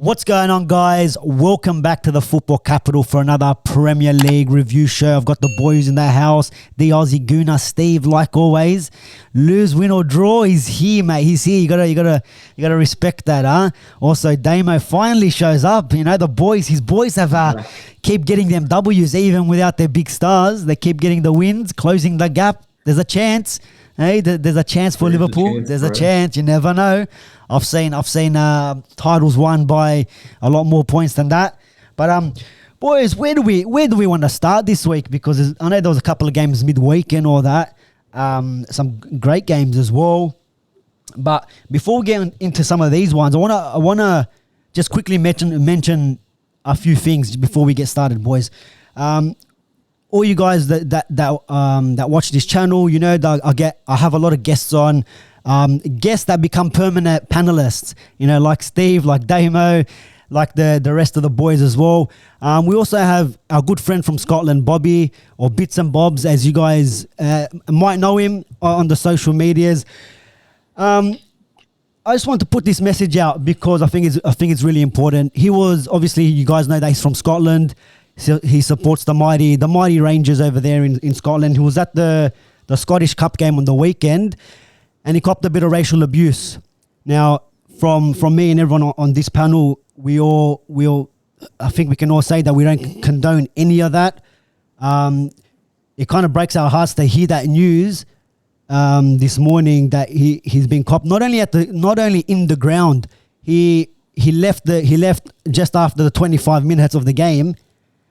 What's going on, guys? Welcome back to the Football Capital for another Premier League review show. I've got the boys in the house, the Aussie Gooner, Steve, like always. Lose, win or draw, he's here, mate. He's here. You gotta respect that, huh? Also, Damo finally shows up. You know, his boys have keep getting them W's even without their big stars. They keep getting the wins, closing the gap. There's a chance. Hey, there's a chance for Liverpool. There's a chance. You never know. I've seen titles won by a lot more points than that. But boys, where do we want to start this week? Because I know there was a couple of games midweek and all that. Some great games as well. But before we get into some of these ones, I wanna just quickly mention a few things before we get started, boys. All you guys that watch this channel, you know that I have a lot of guests on, guests that become permanent panelists. You know, like Steve, like Damo, like the rest of the boys as well. We also have our good friend from Scotland, Bobby, or Bits and Bobs, as you guys might know him on the social medias. I just want to put this message out because I think it's really important. He was obviously, you guys know that he's from Scotland. So he supports the mighty Rangers over there in Scotland. He was at the Scottish Cup game on the weekend, and he copped a bit of racial abuse. Now, from me and everyone on this panel, we all I think we can all say that we don't condone any of that. It kind of breaks our hearts to hear that news this morning that he's been copped not only in the ground. He left just after the 25 minutes of the game,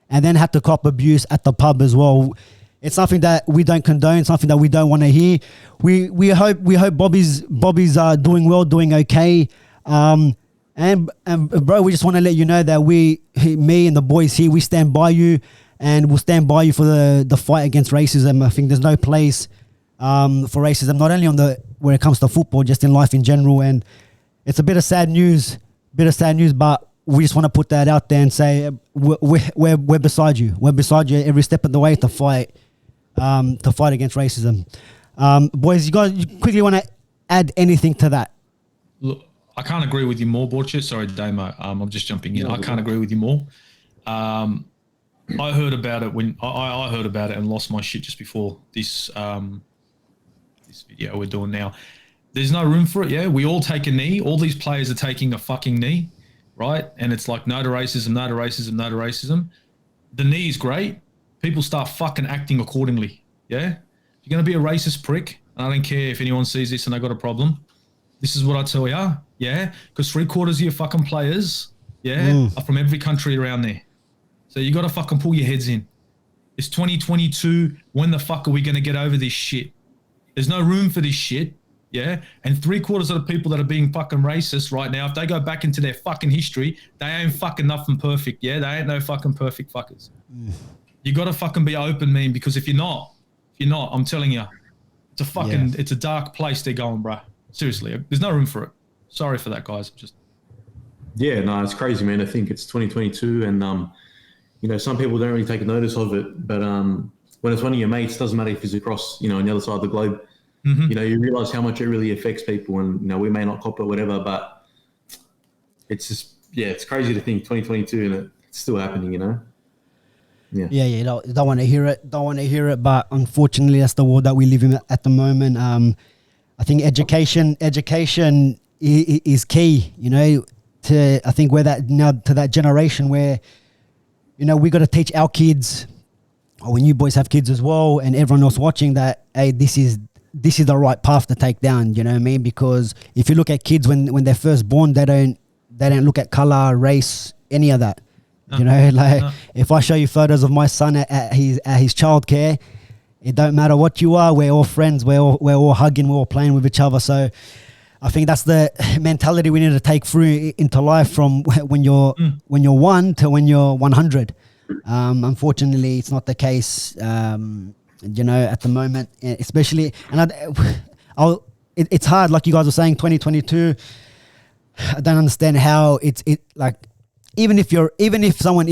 and then had to cop abuse at the pub as well. It's something that we don't condone, something that we don't want to hear. We hope Bobby's doing well, doing okay. And bro, we just want to let you know that me and the boys here, we stand by you, and we'll stand by you for the fight against racism. I think there's no place for racism, not only when it comes to football, just in life in general. And it's a bit of sad news, but we just want to put that out there and say we're beside you. We're beside you every step of the way to fight against racism. Boys, you quickly want to add anything to that? Look, I can't agree with you more, Borchit. Sorry, Damo. I'm just jumping in. I can't agree with you more. I heard about it when I heard about it and lost my shit just before this video we're doing now. There's no room for it. Yeah, we all take a knee. All these players are taking a fucking knee. Right? And it's like, no to racism, no to racism, no to racism. The knee is great. People start fucking acting accordingly. Yeah? If you're going to be a racist prick, and I don't care if anyone sees this and they got a problem, this is what I tell you. Yeah? Because 3/4 of your fucking players, are from every country around there. So you got to fucking pull your heads in. It's 2022. When the fuck are we going to get over this shit? There's no room for this shit. Yeah, and 3/4 of the people that are being fucking racist right now, if they go back into their fucking history, they ain't fucking nothing perfect. Yeah, they ain't no fucking perfect fuckers. You got to fucking be open, man, because if you're not, I'm telling you, it's a dark place they're going, bro. Seriously, there's no room for it. Sorry for that, guys. Yeah, no, it's crazy, man. I think it's 2022, and some people don't really take notice of it, but when it's one of your mates, doesn't matter if he's across, on the other side of the globe. Mm-hmm. You realize how much it really affects people, and we may not cop it, whatever, but it's just it's crazy to think 2022 and it's still happening. Don't want to hear it, but unfortunately that's the world that we live in at the moment. I think education is key, to I think we're to that generation where we got to teach our kids, or when you boys have kids as well, and everyone else watching, that hey, this is the right path to take down, you know what I mean? Because if you look at kids when they're first born, they don't look at color, race, any of that. If I show you photos of my son at his childcare, it don't matter what you are, we're all friends, we're all hugging, we're all playing with each other. So I think that's the mentality we need to take through into life from when you're 1 to when you're 100. Unfortunately, it's not the case. At the moment, especially, and it's hard, like you guys were saying, 2022. I don't understand how even if someone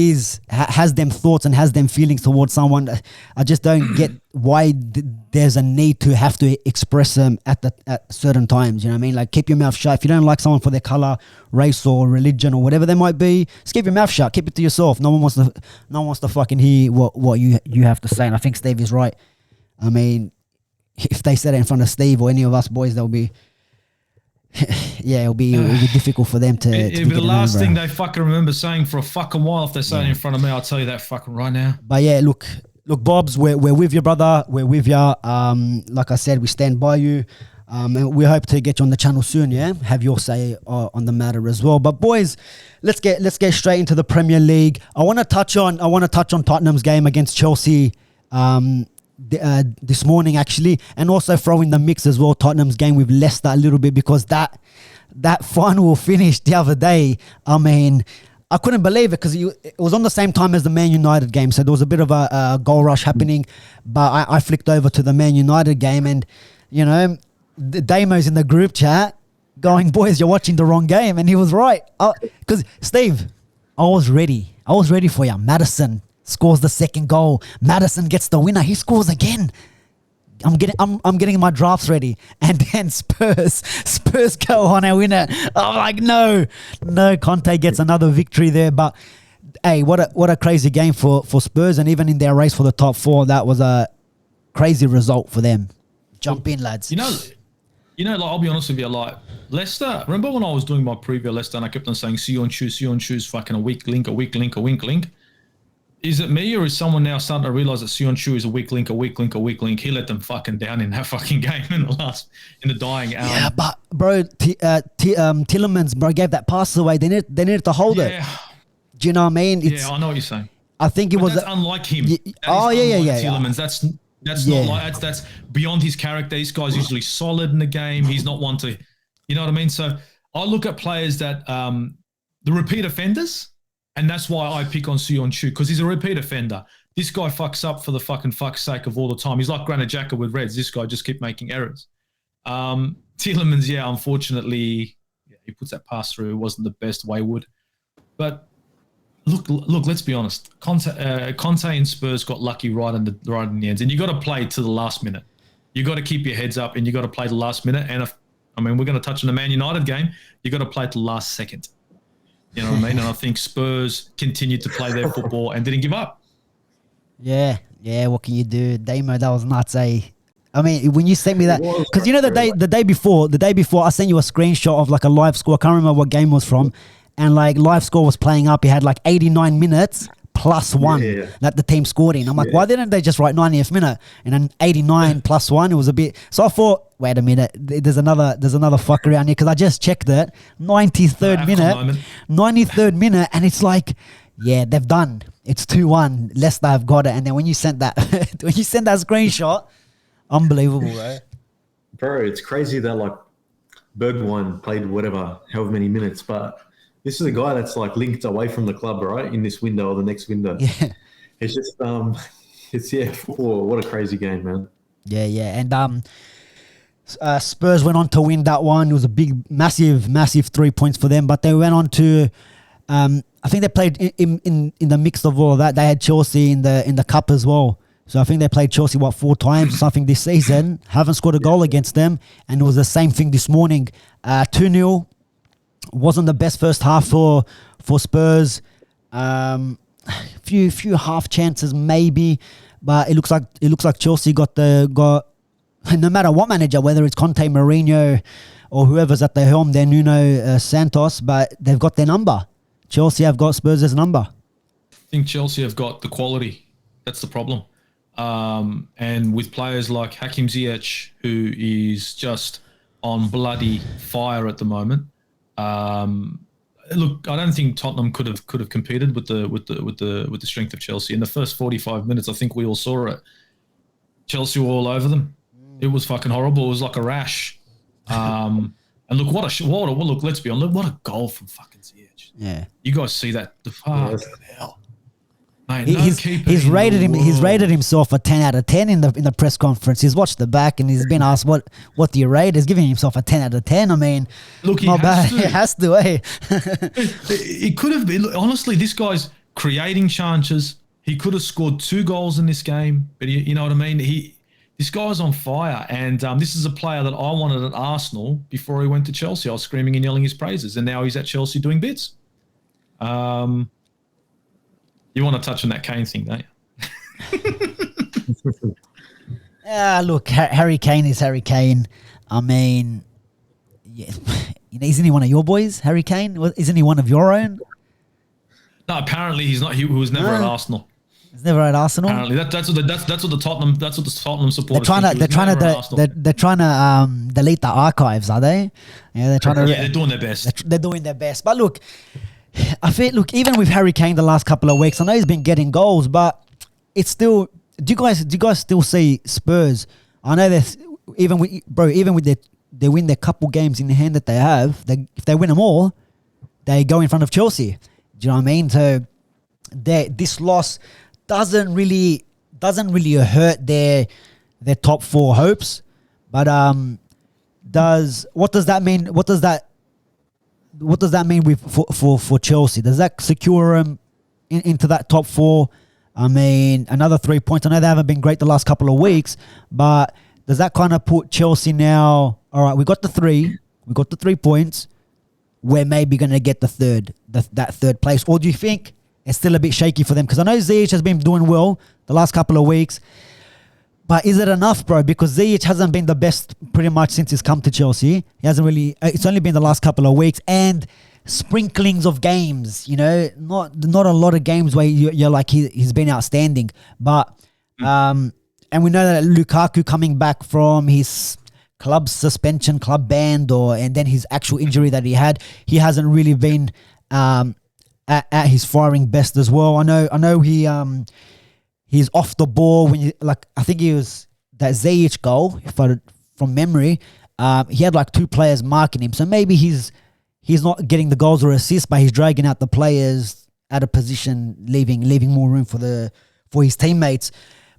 has them thoughts and has them feelings towards someone, I just don't get why there's a need to have to express them at certain times. You know what I mean? Like, keep your mouth shut. If you don't like someone for their color, race, or religion, or whatever they might be, just keep your mouth shut. Keep it to yourself. No one wants to fucking hear what you have to say. And I think Steve is right. I mean, if they said it in front of Steve or any of us boys, they'll be. Yeah, it'll be difficult for them to. It'll be the last thing they fucking remember saying for a fucking while if they say it in front of me. I'll tell you that fucking right now. But yeah, look, Bobs, we're with you, brother. We're with you. Like I said, we stand by you. And we hope to get you on the channel soon. Yeah, have your say on the matter as well. But boys, let's get straight into the Premier League. I want to touch on Tottenham's game against Chelsea. This morning actually, and also throw in the mix as well Tottenham's game with Leicester a little bit, because that final finish the other day, I mean, I couldn't believe it, because it was on the same time as the Man United game, so there was a bit of a goal rush happening. But I flicked over to the Man United game, and you know, the Damo's in the group chat going, boys, you're watching the wrong game. And he was right, because Steve, I was ready for you. Maddison scores the second goal. Maddison gets the winner. He scores again. I'm getting my drafts ready, and then Spurs go on and win it. I'm like, no. Conte gets another victory there. But hey, what a crazy game for Spurs, and even in their race for the top four, that was a crazy result for them. Jump in, lads. You know, like, I'll be honest with you, like Leicester. Remember when I was doing my preview of Leicester, and I kept on saying, "See on shoes, fucking a weak link." Is it me, or is someone now starting to realise that Sion Chu is a weak link? He let them fucking down in that fucking game in the dying hour. Yeah, but bro, Tielemans, bro, gave that pass away. They needed to hold it. Do you know what I mean? I know what you're saying. I think that's unlike him. Yeah, Tielemans. That's not like that's beyond his character. This guy's usually solid in the game. He's not one to, you know what I mean? So I look at players that the repeat offenders. And that's why I pick on Sion Chu, because he's a repeat offender. This guy fucks up for the fucking fuck's sake of all the time. He's like Granit Xhaka with Reds. This guy just keep making errors. Tielemans, unfortunately, he puts that pass through. It wasn't the best wayward. But look, let's be honest. Conte and Spurs got lucky right in the ends. And you got to play to the last minute. You got to keep your heads up, and you got to play the last minute. And we're going to touch on the Man United game. You got to play to the last second. You know what I mean? And I think Spurs continued to play their football and didn't give up. Yeah. What can you do, Damo? That was nuts, eh? I mean, when you sent me that, because you know the day before, I sent you a screenshot of like a live score. I can't remember what game it was from, and like live score was playing up. He had like 89 minutes plus one that the team scored in. I'm like, why didn't they just write 90th minute and then 89 plus one? It was a bit. So I thought, wait a minute, there's another fuck around here, because I just checked it. 93rd minute, and it's like, yeah, they've done. It's 2-1. Leicester have got it. And then when you sent that screenshot, unbelievable, bro. It's crazy that like Bergwijn played however many minutes, but this is a guy that's like linked away from the club, right? In this window or the next window. Yeah. It's just football. What a crazy game, man. Yeah. And Spurs went on to win that one. It was a big, massive 3 points for them. But they went on to, I think they played in the mix of all of that. They had Chelsea in the cup as well. So I think they played Chelsea 4 times or something this season. Haven't scored a goal against them, and it was the same thing this morning. 2-0. Wasn't the best first half for Spurs. Few half chances maybe, but it looks like Chelsea got no matter what manager, whether it's Conte, Mourinho, or whoever's at the helm, they're Nuno Santos, but they've got their number. Chelsea have got Spurs' number. I think Chelsea have got the quality. That's the problem. And with players like Hakim Ziyech, who is just on bloody fire at the moment. Look, I don't think Tottenham could have competed with the strength of Chelsea in the first 45 minutes. I think we all saw it. Chelsea were all over them. It was fucking horrible. It was like a rash. And look, look. Let's be honest. What a goal from fucking Ziyech. Yeah, you guys see that? The fucking hell. Mate, He's rated himself a 10 out of 10 in the press conference. He's watched the back and he's been asked what do you rate? He's giving himself a 10 out of 10. I mean, look, not bad. He has to, eh? It could have been. Honestly, this guy's creating chances. He could have scored 2 goals in this game, but you know what I mean. This guy's on fire, and this is a player that I wanted at Arsenal before he went to Chelsea. I was screaming and yelling his praises, and now he's at Chelsea doing bits. You want to touch on that Kane thing, don't you? Look, Harry Kane is Harry Kane. I mean, yeah, isn't he one of your boys, Harry Kane? Isn't he one of your own? No, apparently he's not. He was never at Arsenal. He's never at Arsenal. Apparently, that's what the Tottenham supporters. They're trying to delete the archives, are they? Yeah, they're trying to. Yeah, they're doing their best. They're doing their best. But look, I feel even with Harry Kane the last couple of weeks, I know he's been getting goals, but it's still. Do you guys still see Spurs? I know that even with they win their couple games in the hand that they have. If they win them all, they go in front of Chelsea. Do you know what I mean? So this loss doesn't really hurt their top 4 hopes. But what does that mean? What does that mean for Chelsea? Does that secure them into that top 4? I mean, another 3 points. I know they haven't been great the last couple of weeks, but does that kind of put Chelsea now? All right, we got the 3 points. We're maybe going to get that third place, or do you think it's still a bit shaky for them? Because I know Ziyech has been doing well the last couple of weeks, but is it enough, bro? Because Ziyech hasn't been the best pretty much since he's come to Chelsea. He hasn't really. It's only been the last couple of weeks and sprinklings of games. You know, not a lot of games where you're like he's been outstanding. But and we know that Lukaku coming back from his club suspension, club ban, and then his actual injury that he had, he hasn't really been at his firing best as well. I know he's off the ball when I think he was that Ziyech goal from memory. He had like 2 players marking him, so maybe he's not getting the goals or assists, but he's dragging out the players out of position, leaving more room for his teammates.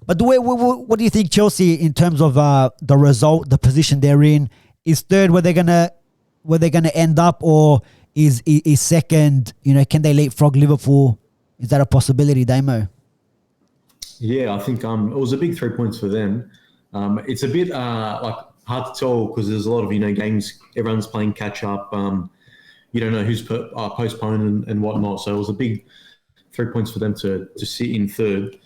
But what do you think, Chelsea, in terms of the result, the position they're in? Is third where they're gonna end up, or is second? You know, can they leapfrog Liverpool? Is that a possibility, Damo? Yeah, I think it was a big 3 points for them. It's a bit hard to tell because there's a lot of games. Everyone's playing catch up. You don't know who's postponed and whatnot. So it was a big 3 points for them to sit in third.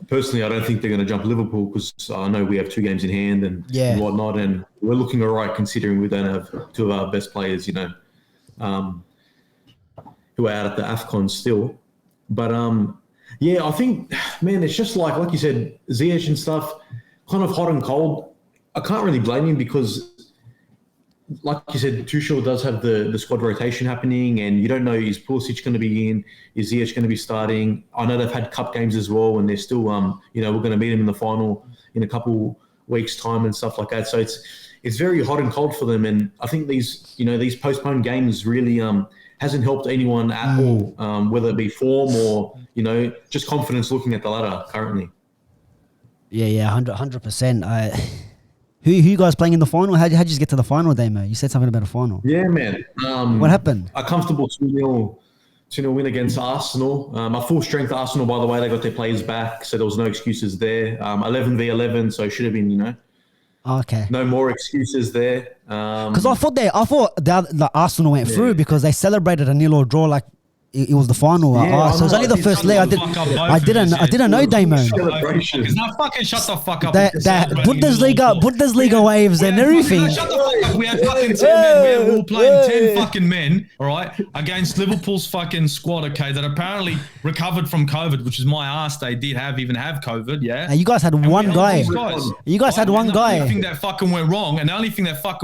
Personally, I don't think they're going to jump Liverpool because I know we have 2 games in hand and whatnot, and we're looking all right considering we don't have 2 of our best players, who are out at the AFCON still. But I think, man, it's just like you said, Ziyech and stuff, kind of hot and cold. I can't really blame him because, like you said, Tuchel does have the squad rotation happening, and you don't know, is Pulisic going to be in? Is Ziyech going to be starting? I know they've had cup games as well, and they're still, we're going to meet them in the final in a couple weeks' time and stuff like that. So it's very hot and cold for them, and I think these postponed games really hasn't helped anyone at all, whether it be form or just confidence looking at the ladder currently. Yeah, 100%. Who you guys playing in the final? How'd you get to the final, Damo? You said something about a final. Yeah, man. What happened? A comfortable 2-0 win against Arsenal. A full strength Arsenal, by the way. They got their players back, so there was no excuses there. 11v11, so it should have been, okay. No more excuses there. Because I thought the Arsenal went through because they celebrated a 0-0 draw like it was the final. Yeah, So it's only the first leg. I didn't know, Damon. Now fucking shut the fuck up. Bundesliga waves and everything. Shut the fuck up. We had fucking 10 men. We were playing 10 fucking men, all right, against Liverpool's fucking squad, okay, that apparently recovered from COVID, which is my ass. They did even have COVID, yeah. You guys had one guy. You guys had one guy. The only thing that fucking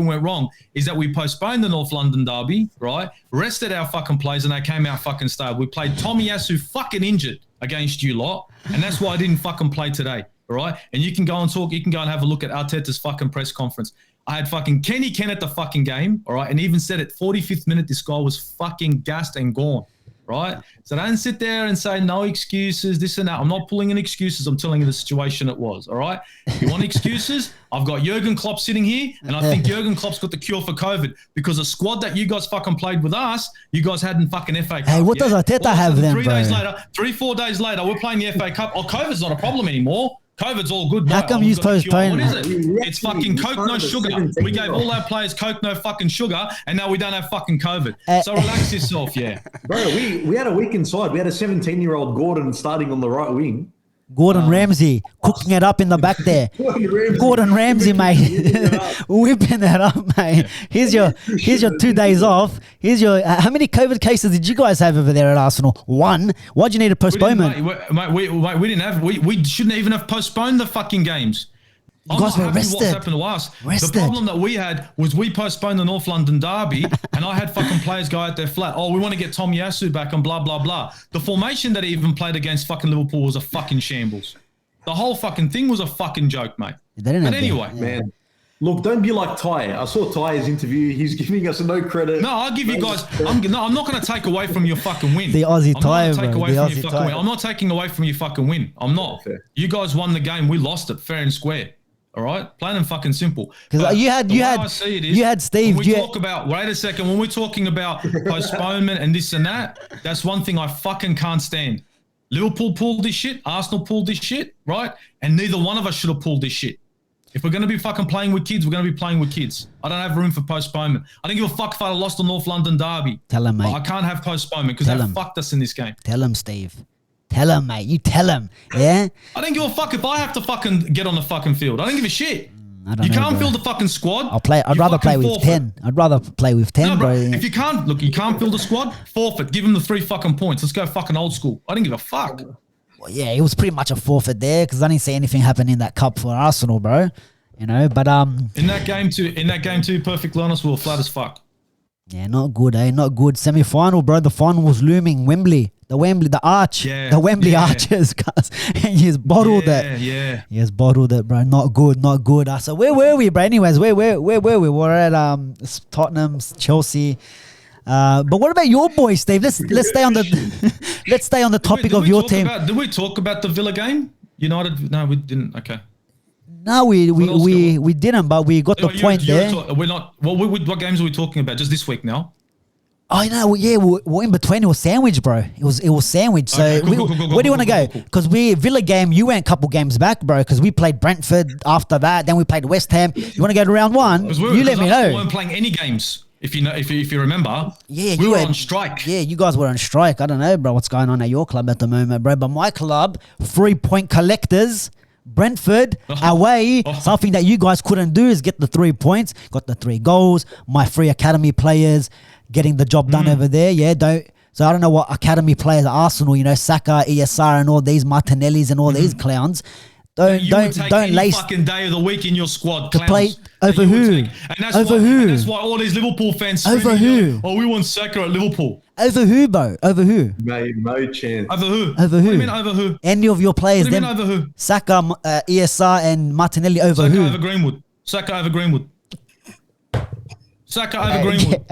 went wrong, is that we postponed the North London derby, right? Rested our fucking players and they came out fucking stale. We played Tomiyasu fucking injured against you lot, and that's why I didn't fucking play today, all right? And you can go and have a look at Arteta's fucking press conference. I had fucking Kenny Ken at the fucking game, all right? And even said at 45th minute, this guy was fucking gassed and gone. right? So don't sit there and say no excuses, this and that. I'm not pulling in excuses. I'm telling you the situation it was, all right? If you want excuses, I've got Jurgen Klopp sitting here, and I think Jurgen Klopp's got the cure for COVID because the squad that you guys fucking played with us, you guys hadn't fucking FA Cup. Hey, what does Arteta have then, 4 days later, we're playing the FA Cup. Oh, COVID's not a problem anymore. COVID's all good. How come you postponed? What is it? It's fucking Coke, no sugar. We gave all our players Coke, no fucking sugar, and now we don't have fucking COVID. So relax yourself, yeah. Bro, we had a weekend side. We had a 17-year-old Gordon starting on the right wing. Gordon Ramsay cooking it up in the back there. Gordon Ramsay, mate, whipping it up, mate. Here's your 2 days off. Here's your how many COVID cases did you guys have over there at Arsenal? 1. Why'd you need a postponement? We didn't have. We shouldn't even have postponed the fucking games. You guys were rested. What's happened to us? The problem that we had was we postponed the North London derby, and I had fucking players go out there flat. Oh, we want to get Tom Yasu back and blah, blah, blah. The formation that he even played against fucking Liverpool was a fucking shambles. The whole fucking thing was a fucking joke, mate. But anyway. Man. Look, don't be like Ty. I saw Ty's interview. He's giving us no credit. No, I'll give you guys. I'm not going to take away from your fucking win. The Aussie Ty, bro. I'm not taking away from your fucking win. I'm not. Fair. You guys won the game. We lost it fair and square. All right, plain and fucking simple. Because you had Steve. Wait a second. When we're talking about postponement and this and that, that's one thing I fucking can't stand. Liverpool pulled this shit. Arsenal pulled this shit, right? And neither one of us should have pulled this shit. If we're going to be fucking playing with kids, we're going to be playing with kids. I don't have room for postponement. I don't give a fuck if I lost the North London derby. Tell him, mate. I can't have postponement because they fucked us in this game. Tell him, Steve. Tell him, mate. You tell him. Yeah? I don't give a fuck if I have to fucking get on the fucking field. I don't give a shit. You can't field the fucking squad. I'd rather play with 10. I'd rather play with 10, no, bro. If you can't field the squad, forfeit. Give him the 3 fucking points. Let's go fucking old school. I don't give a fuck. Well, yeah, it was pretty much a forfeit there because I didn't see anything happen in that cup for Arsenal, bro. You know, but in that game too, perfectly honest, we were flat as fuck. Yeah, not good, eh? Not good. Semi-final, bro. The final was looming. Wembley, the arch, the Wembley Archers, guys. And he's bottled it. Yeah. He has bottled it, bro. Not good. So where were we, bro? Anyways, where were we? We're at Tottenham, Chelsea. But what about your boys, Steve? Let's stay on the topic of your team. Did we talk about the Villa game? United? No, we didn't. Okay. No, we didn't, but we got the point there. We're not. What games are we talking about? Just this week now. Oh, no, yeah, we're in between. It was sandwich, bro. It was sandwich. So okay, cool, where do you want to go? Because Villa game, you went a couple games back, bro. Because we played Brentford after that. Then we played West Ham. You want to go to round 1? You let me know. We weren't playing any games. If you remember, yeah, we were on strike. Yeah, you guys were on strike. I don't know, bro, what's going on at your club at the moment, bro. But my club, 3-point collectors. Brentford away, something that you guys couldn't do is get the 3 points, got the 3 goals. My 3 academy players getting the job done over there. So I don't know what academy players at Arsenal, Saka, ESR, and all these Martinellis and all these clowns. Don't lace fucking day of the week in your squad to play over who? And that's why all these Liverpool fans over who? Oh, we want Saka at Liverpool. Over who, bro? Over who? Mate, no chance. Over who? Over who? What do you mean over who? Any of your players? What do you mean over who? Saka, ESR, and Martinelli over Saka who? Over Greenwood. Saka over Greenwood. Saka over Greenwood.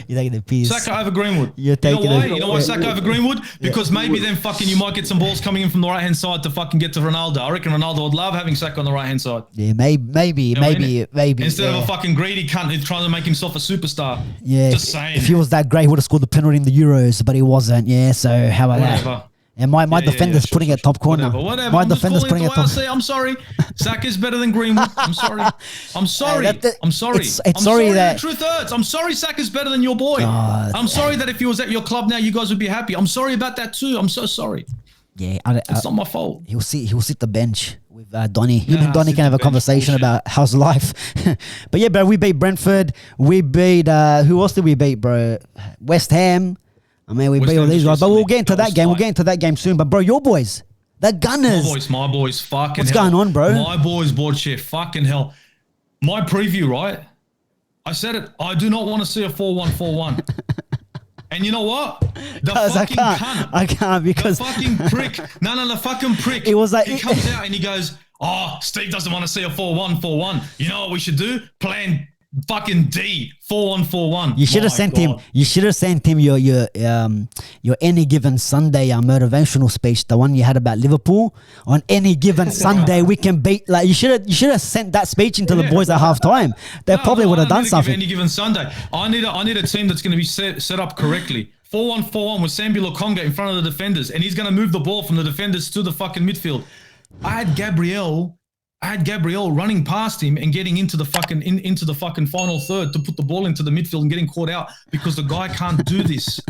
You're taking the piece. Saka over Greenwood. You're taking You know why Saka over Greenwood? Because maybe then fucking you might get some balls coming in from the right hand side to fucking get to Ronaldo. I reckon Ronaldo would love having Saka on the right hand side. Yeah, maybe. Instead of a fucking greedy cunt who's trying to make himself a superstar. Yeah. Just saying. If he was that great, he would have scored the penalty in the Euros, but he wasn't. Yeah. So how about that? And my defender's putting it top corner. Whatever. My defender's putting it top. I'm sorry. Saka's better than Greenwood. I'm sorry. I'm sorry. It's sorry that the truth hurts. I'm sorry Saka's better than your boy. I'm sorry that if he was at your club now, you guys would be happy. I'm sorry about that too. I'm so sorry. Yeah, it's not my fault. He'll sit the bench with Donny. Him and Donny can have a conversation about how's life. But yeah, bro, we beat Brentford. We beat who else did we beat, bro? West Ham. I mean, we beat all these guys, but we'll get into that game. We'll get into that game soon. But bro, your boys, the Gunners. My boys, fucking What's going on, bro? My boys, board shit, fucking hell. My preview, right? I said it. I do not want to see a 4-1-4-1. And you know what? I can't because the fucking prick. No, the fucking prick. It was like he comes out and he goes, "Oh, Steve doesn't want to see a 4-1-4-1. You know what we should do? Plan Fucking D 4-1-4-1. You should have sent him. You should have sent him your any given Sunday motivational speech, the one you had about Liverpool. On any given Sunday, we can beat. Like you should have sent that speech into the boys at halftime. They probably would have done something. Any given Sunday, I need a team that's going to be set up correctly. 4-1-4-1 with Sambi Lokonga in front of the defenders, and he's going to move the ball from the defenders to the fucking midfield. I had Gabriel running past him and getting into the fucking final third to put the ball into the midfield and getting caught out because the guy can't do this.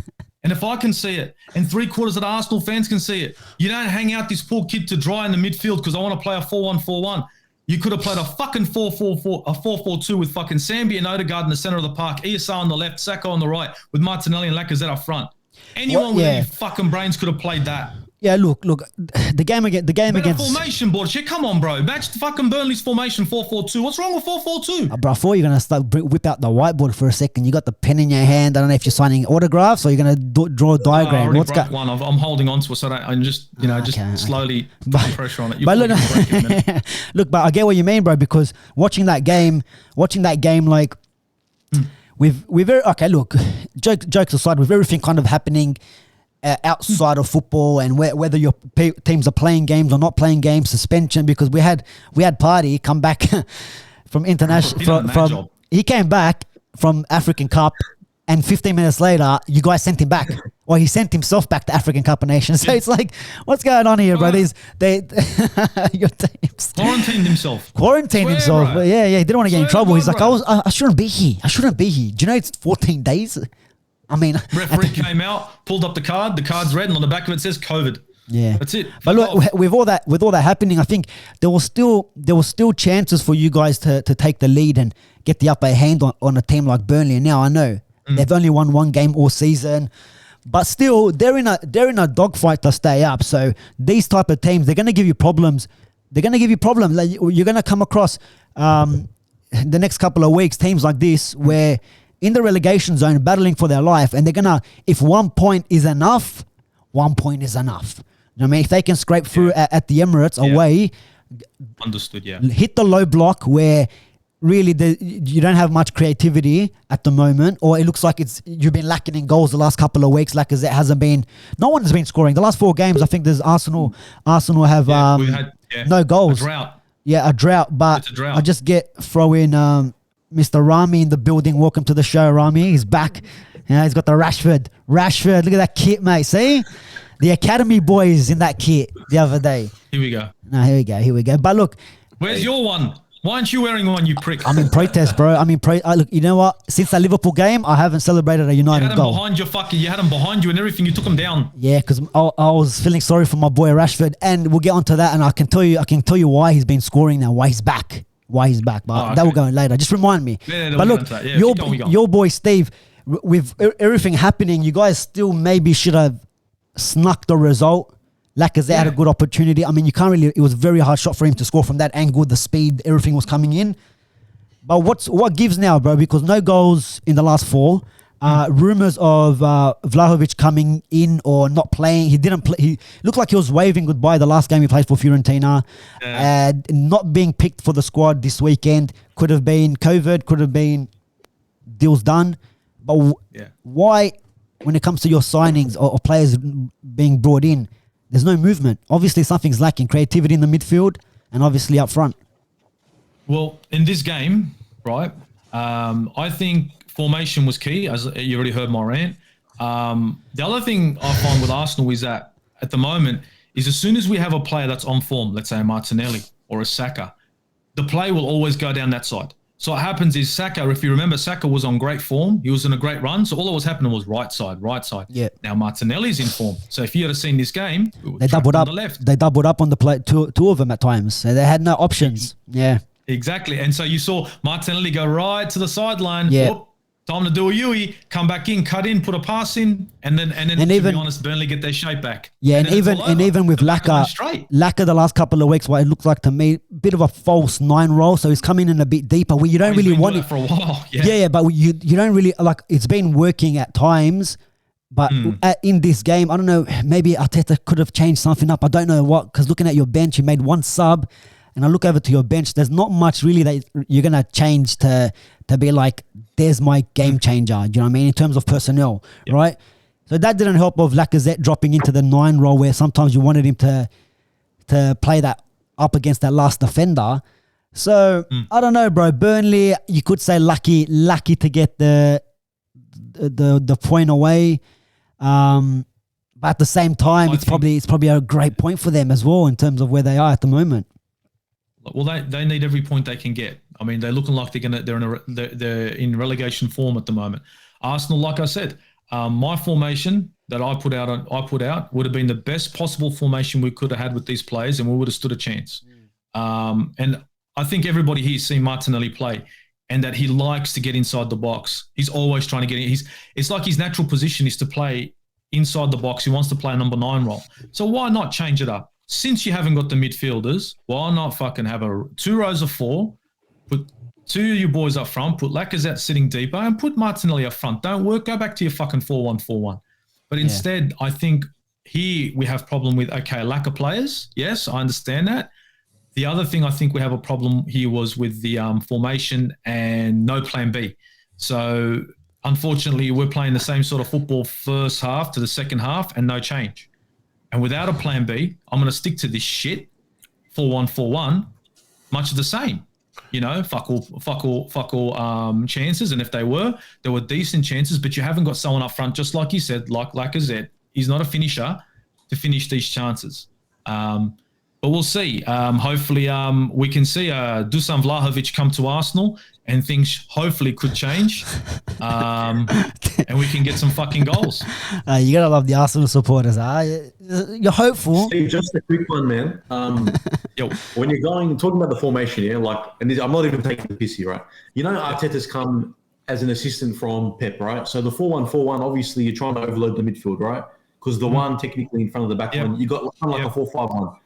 And if I can see it, and 3/4 of the Arsenal fans can see it, you don't hang out this poor kid to dry in the midfield because I want to play a 4-1-4-1. You could have played a fucking 4-4-4, a 4-4-2 with fucking Sambi and Odegaard in the center of the park, ESR on the left, Saka on the right, with Martinelli and Lacazette up front. Anyone with any fucking brains could have played that. Yeah, look. The game against formation board. Shit, come on, bro. Match the fucking Burnley's formation 4-4-2. What's wrong with 4-4-2? Bro, I thought you're gonna whip out the whiteboard for a second. You got the pen in your hand. I don't know if you're signing autographs or you're gonna draw a diagram. What's got one? I'm holding on to it, so I'm just slowly putting pressure on it. But look, but I get what you mean, bro. Because watching that game, like we're very okay. Look, jokes aside, with everything kind of happening outside of football and whether your teams are playing games or not playing games, suspension, because we had Party come back from international he came back from African Cup, and 15 minutes later you guys sent him back, or he sent himself back to African Cup of Nations. So it's like, what's going on here, bro? Your teams quarantined himself. But yeah, he didn't want to get in trouble. He's like, I shouldn't be here. Do you know it's 14 days? I mean, referee came out, pulled up the card. The card's red, and on the back of it says COVID. Yeah, that's it. But look, with all that happening, I think there was still chances for you guys to take the lead and get the upper hand on a team like Burnley. And now I know they've only won one game all season, but still they're in a dogfight to stay up. So these type of teams, they're going to give you problems. Like, you're going to come across the next couple of weeks teams like this where in the relegation zone battling for their life, and they're gonna, if 1 point is enough, 1 point is enough. You know what I mean? If they can scrape through at the Emirates away, understood, hit the low block where really you don't have much creativity at the moment, or it looks like you've been lacking in goals the last couple of weeks. Like, as it hasn't been, no one has been scoring the last 4 games. I think there's Arsenal have we had no goals. A drought. Yeah, a drought. But I just throw in Mr. Rami in the building. Welcome to the show, Rami. He's back. He's got the Rashford. Look at that kit, mate. See? The Academy boys in that kit the other day. Here we go. No, here we go. But look. Where's your one? Why aren't you wearing one, you prick? I'm in protest, bro. Look, you know what? Since that Liverpool game, I haven't celebrated a United goal. You had them behind you and everything. You took them down. Yeah, because I was feeling sorry for my boy Rashford. And we'll get onto that. And I can tell you why he's been scoring now, why he's back. But that will go in later. Just remind me. But look, your boy Steve, with everything happening, you guys still maybe should have snuck the result. Lacazette had a good opportunity. I mean, you can't really. It was a very hard shot for him to score from that angle. The speed, everything was coming in. But what gives now, bro? Because no goals in the last 4. Rumors of Vlahovic coming in or not playing. He didn't play. He looked like he was waving goodbye the last game he played for Fiorentina. Not being picked for the squad this weekend. Could have been COVID. Could have been deals done. But why, when it comes to your signings or players being brought in, there's no movement? Obviously, something's lacking. Creativity in the midfield and obviously up front. Well, in this game, right, I think formation was key, as you already heard my rant. The other thing I find with Arsenal is that at the moment is as soon as we have a player that's on form, let's say a Martinelli or a Saka, the play will always go down that side. So what happens is Saka, if you remember, Saka was on great form. He was in a great run. So all that was happening was right side. Yeah. Now Martinelli's in form. So if you had seen this game, they doubled up on the left. They doubled up on the play, two of them at times. So they had no options. Yeah. Exactly. And so you saw Martinelli go right to the sideline. Yeah. Whoop, time to do a Yui, come back in, cut in, put a pass in, and then to be honest, Burnley get their shape back. Yeah, and even with Laka the last couple of weeks, what it looked like to me, bit of a false 9 role. So he's coming in a bit deeper. Where you don't really want it for a while. Yeah, but you don't really like. It's been working at times, but in this game, I don't know. Maybe Arteta could have changed something up. I don't know what, because looking at your bench, you made 1 sub. and I look over to your bench, there's not much really that you're going to change to be like, there's my game changer. You know what I mean? In terms of personnel, right? So that didn't help of Lacazette dropping into the 9 role where sometimes you wanted him to play that up against that last defender. So I don't know, bro. Burnley, you could say lucky to get the point away. But at the same time, it's probably a great point for them as well in terms of where they are at the moment. Well, they need every point they can get. I mean, they're looking like they're in relegation form at the moment. Arsenal, like I said, my formation that I put out would have been the best possible formation we could have had with these players, and we would have stood a chance. And I think everybody here's seen Martinelli play, and that he likes to get inside the box. He's always trying to get in. It's like his natural position is to play inside the box. He wants to play a number 9 role. So why not change it up? Since you haven't got the midfielders, why not fucking have 2 rows of 4, put 2 of you boys up front, put Lacazette sitting deeper, and put Martinelli up front. Don't go back to your fucking 4-1-4-1. But instead, I think here we have problem with, lack of players. Yes, I understand that. The other thing I think we have a problem here was with the formation and no plan B. So unfortunately, we're playing the same sort of football first half to the second half and no change. And without a plan B, I'm going to stick to this shit, 4-1-4-1, much of the same. You know, fuck all chances. And if they were decent chances, but you haven't got someone up front, just like you said, like Lacazette. He's not a finisher to finish these chances. But we'll see. Hopefully we can see Dusan Vlahovic come to Arsenal and things hopefully could change. And we can get some fucking goals. You got to love the Arsenal supporters. You're hopeful. Steve, just a quick one, man. When you're talking about the formation, I'm not even taking the piss here, right? You know, Arteta's come as an assistant from Pep, right? So the 4-1-4-1, obviously you're trying to overload the midfield, right? Because the one technically in front of the back line, you got kind of like a 4-5-1.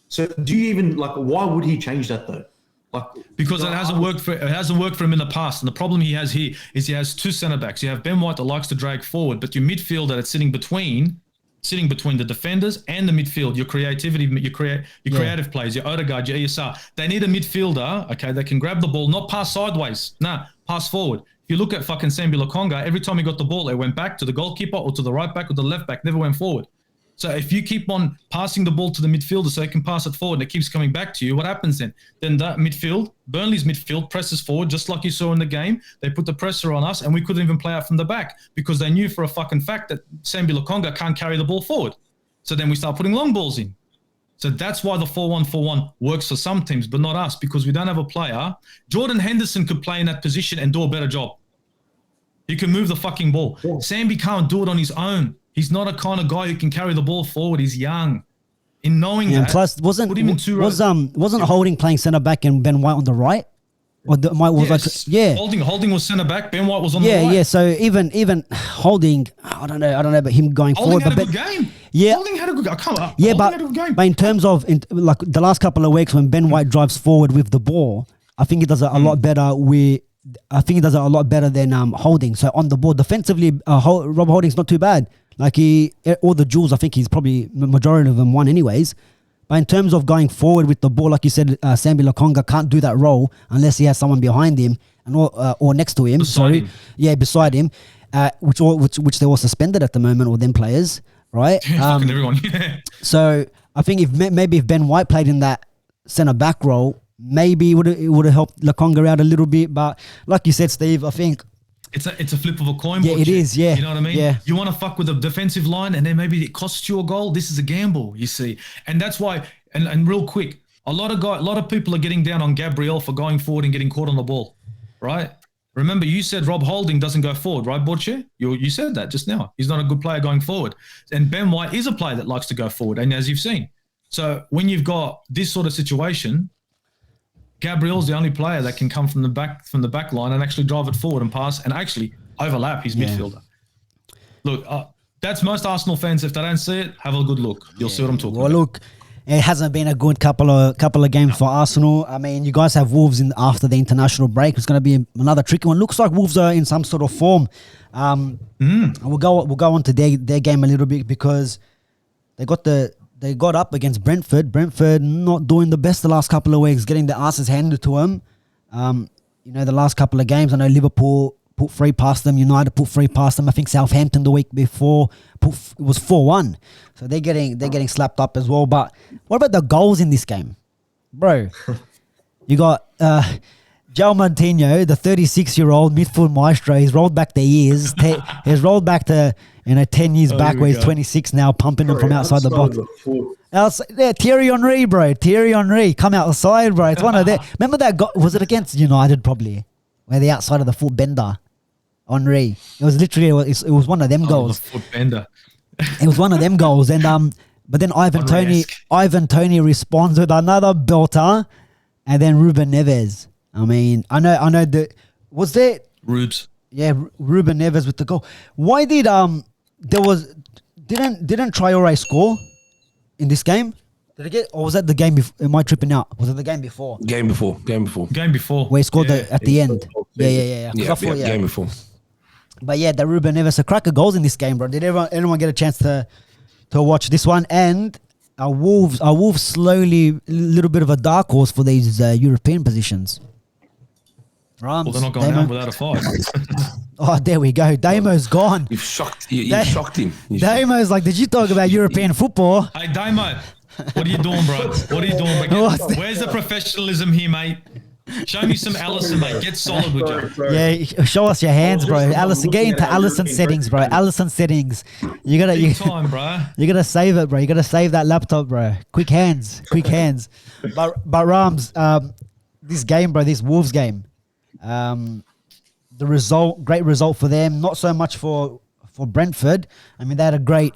So do you even why would he change that though? Because it hasn't worked for him in the past. And the problem he has here is he has 2 centre backs. You have Ben White that likes to drag forward, but your midfielder that's sitting between the defenders and the midfield, your creativity, your creative players, your Odegaard, your ESR. They need a midfielder, that can grab the ball, not pass sideways. Pass forward. If you look at fucking Sambi Lokonga, every time he got the ball, it went back to the goalkeeper or to the right back or the left back, never went forward. So if you keep on passing the ball to the midfielder so they can pass it forward and it keeps coming back to you, what happens then? Then that midfield, Burnley's midfield, presses forward just like you saw in the game. They put the pressure on us and we couldn't even play out from the back because they knew for a fucking fact that Sambi Lokonga can't carry the ball forward. So then we start putting long balls in. So that's why the 4-1-4-1 works for some teams, but not us because we don't have a player. Jordan Henderson could play in that position and do a better job. He can move the fucking ball. Yeah. Sambi can't do it on his own. He's not a kind of guy who can carry the ball forward. He's young. In knowing that, plus wasn't Holding playing centre back and Ben White on the right? Or Holding was centre back. Ben White was on the right. Yeah. So even Holding, I don't know, but him going Holding forward. Had a good game. Yeah, Holding had a good game. Come on. Yeah, but in terms of like the last couple of weeks when Ben White drives forward with the ball, I think he does it a lot better. I think he does it a lot better than Holding. So on the ball defensively, Rob Holding's not too bad. Like all the duels, I think he's probably majority of them won anyways. But in terms of going forward with the ball, like you said, Sambi Lokonga can't do that role unless he has someone behind him or next to him. Beside him, which they're all suspended at the moment, all them players, right? Fucking everyone. So I think if Ben White played in that centre back role, maybe it would have helped Lokonga out a little bit. But like you said, Steve, I think. It's a flip of a coin. Yeah, it is. Yeah, you know what I mean. Yeah. You want to fuck with a defensive line, and then maybe it costs you a goal. This is a gamble, you see, and that's why. And real quick, a lot of people are getting down on Gabriel for going forward and getting caught on the ball, right? Remember, you said Rob Holding doesn't go forward, right, Borche? You said that just now. He's not a good player going forward, and Ben White is a player that likes to go forward, and as you've seen, so when you've got this sort of situation. Gabriel's the only player that can come from the back line and actually drive it forward and pass and actually overlap his midfielder. Look, that's most Arsenal fans. If they don't see it, have a good look. You'll see what I'm talking about. Well, look, it hasn't been a good couple of games for Arsenal. I mean, you guys have Wolves after the international break. It's going to be another tricky one. Looks like Wolves are in some sort of form. We'll go on to their game a little bit because they got the they got up against Brentford. Brentford not doing the best the last couple of weeks, getting the asses handed to them. The last couple of games, I know Liverpool put 3 past them. United put 3 past them. I think Southampton the week before it was 4-1. So they're getting slapped up as well. But what about the goals in this game, bro? You got João Moutinho, the 36-year-old midfield maestro. He's rolled back the years. He's rolled back to 10 years back, where he's 26 now, pumping them from outside the box. Thierry Henry, bro. Thierry Henry, come outside, bro. It's one of their. Remember that? Was it against United probably, where the outside of the foot bender, Henry. It was literally it was one of them goals. The foot bender. It was one of them goals, and but then Ivan Toney responds with another belter, and then Ruben Neves. I mean, I know that was there. Rubes. Yeah, Ruben Neves with the goal. Why didn't Traore score in this game? Did it get, or was that the game before? Am I tripping out? Was it the game before? Game before. Where he scored at the end. Yeah. Game before. But yeah, the Ruben Neves, a crack of goals in this game, bro. Did anyone get a chance to watch this one? And our Wolves slowly a little bit of a dark horse for these European positions. Well, they're not going down without a fight. Oh, there we go. Damo's gone. You've shocked him. Damo's like, did you talk about European football? Hey, Damo, what are you doing, bro? What are you doing? Where's the professionalism here, mate? Show me some Allison, mate. Get solid with you. Yeah, show us your hands, bro. Allison, get into Allison settings, bro. Allison settings. You gotta save it, bro. You gotta save that laptop, bro. Quick hands. But Rams, this game, bro, this Wolves game. The result, great result for them. Not so much for Brentford. I mean, they had a great,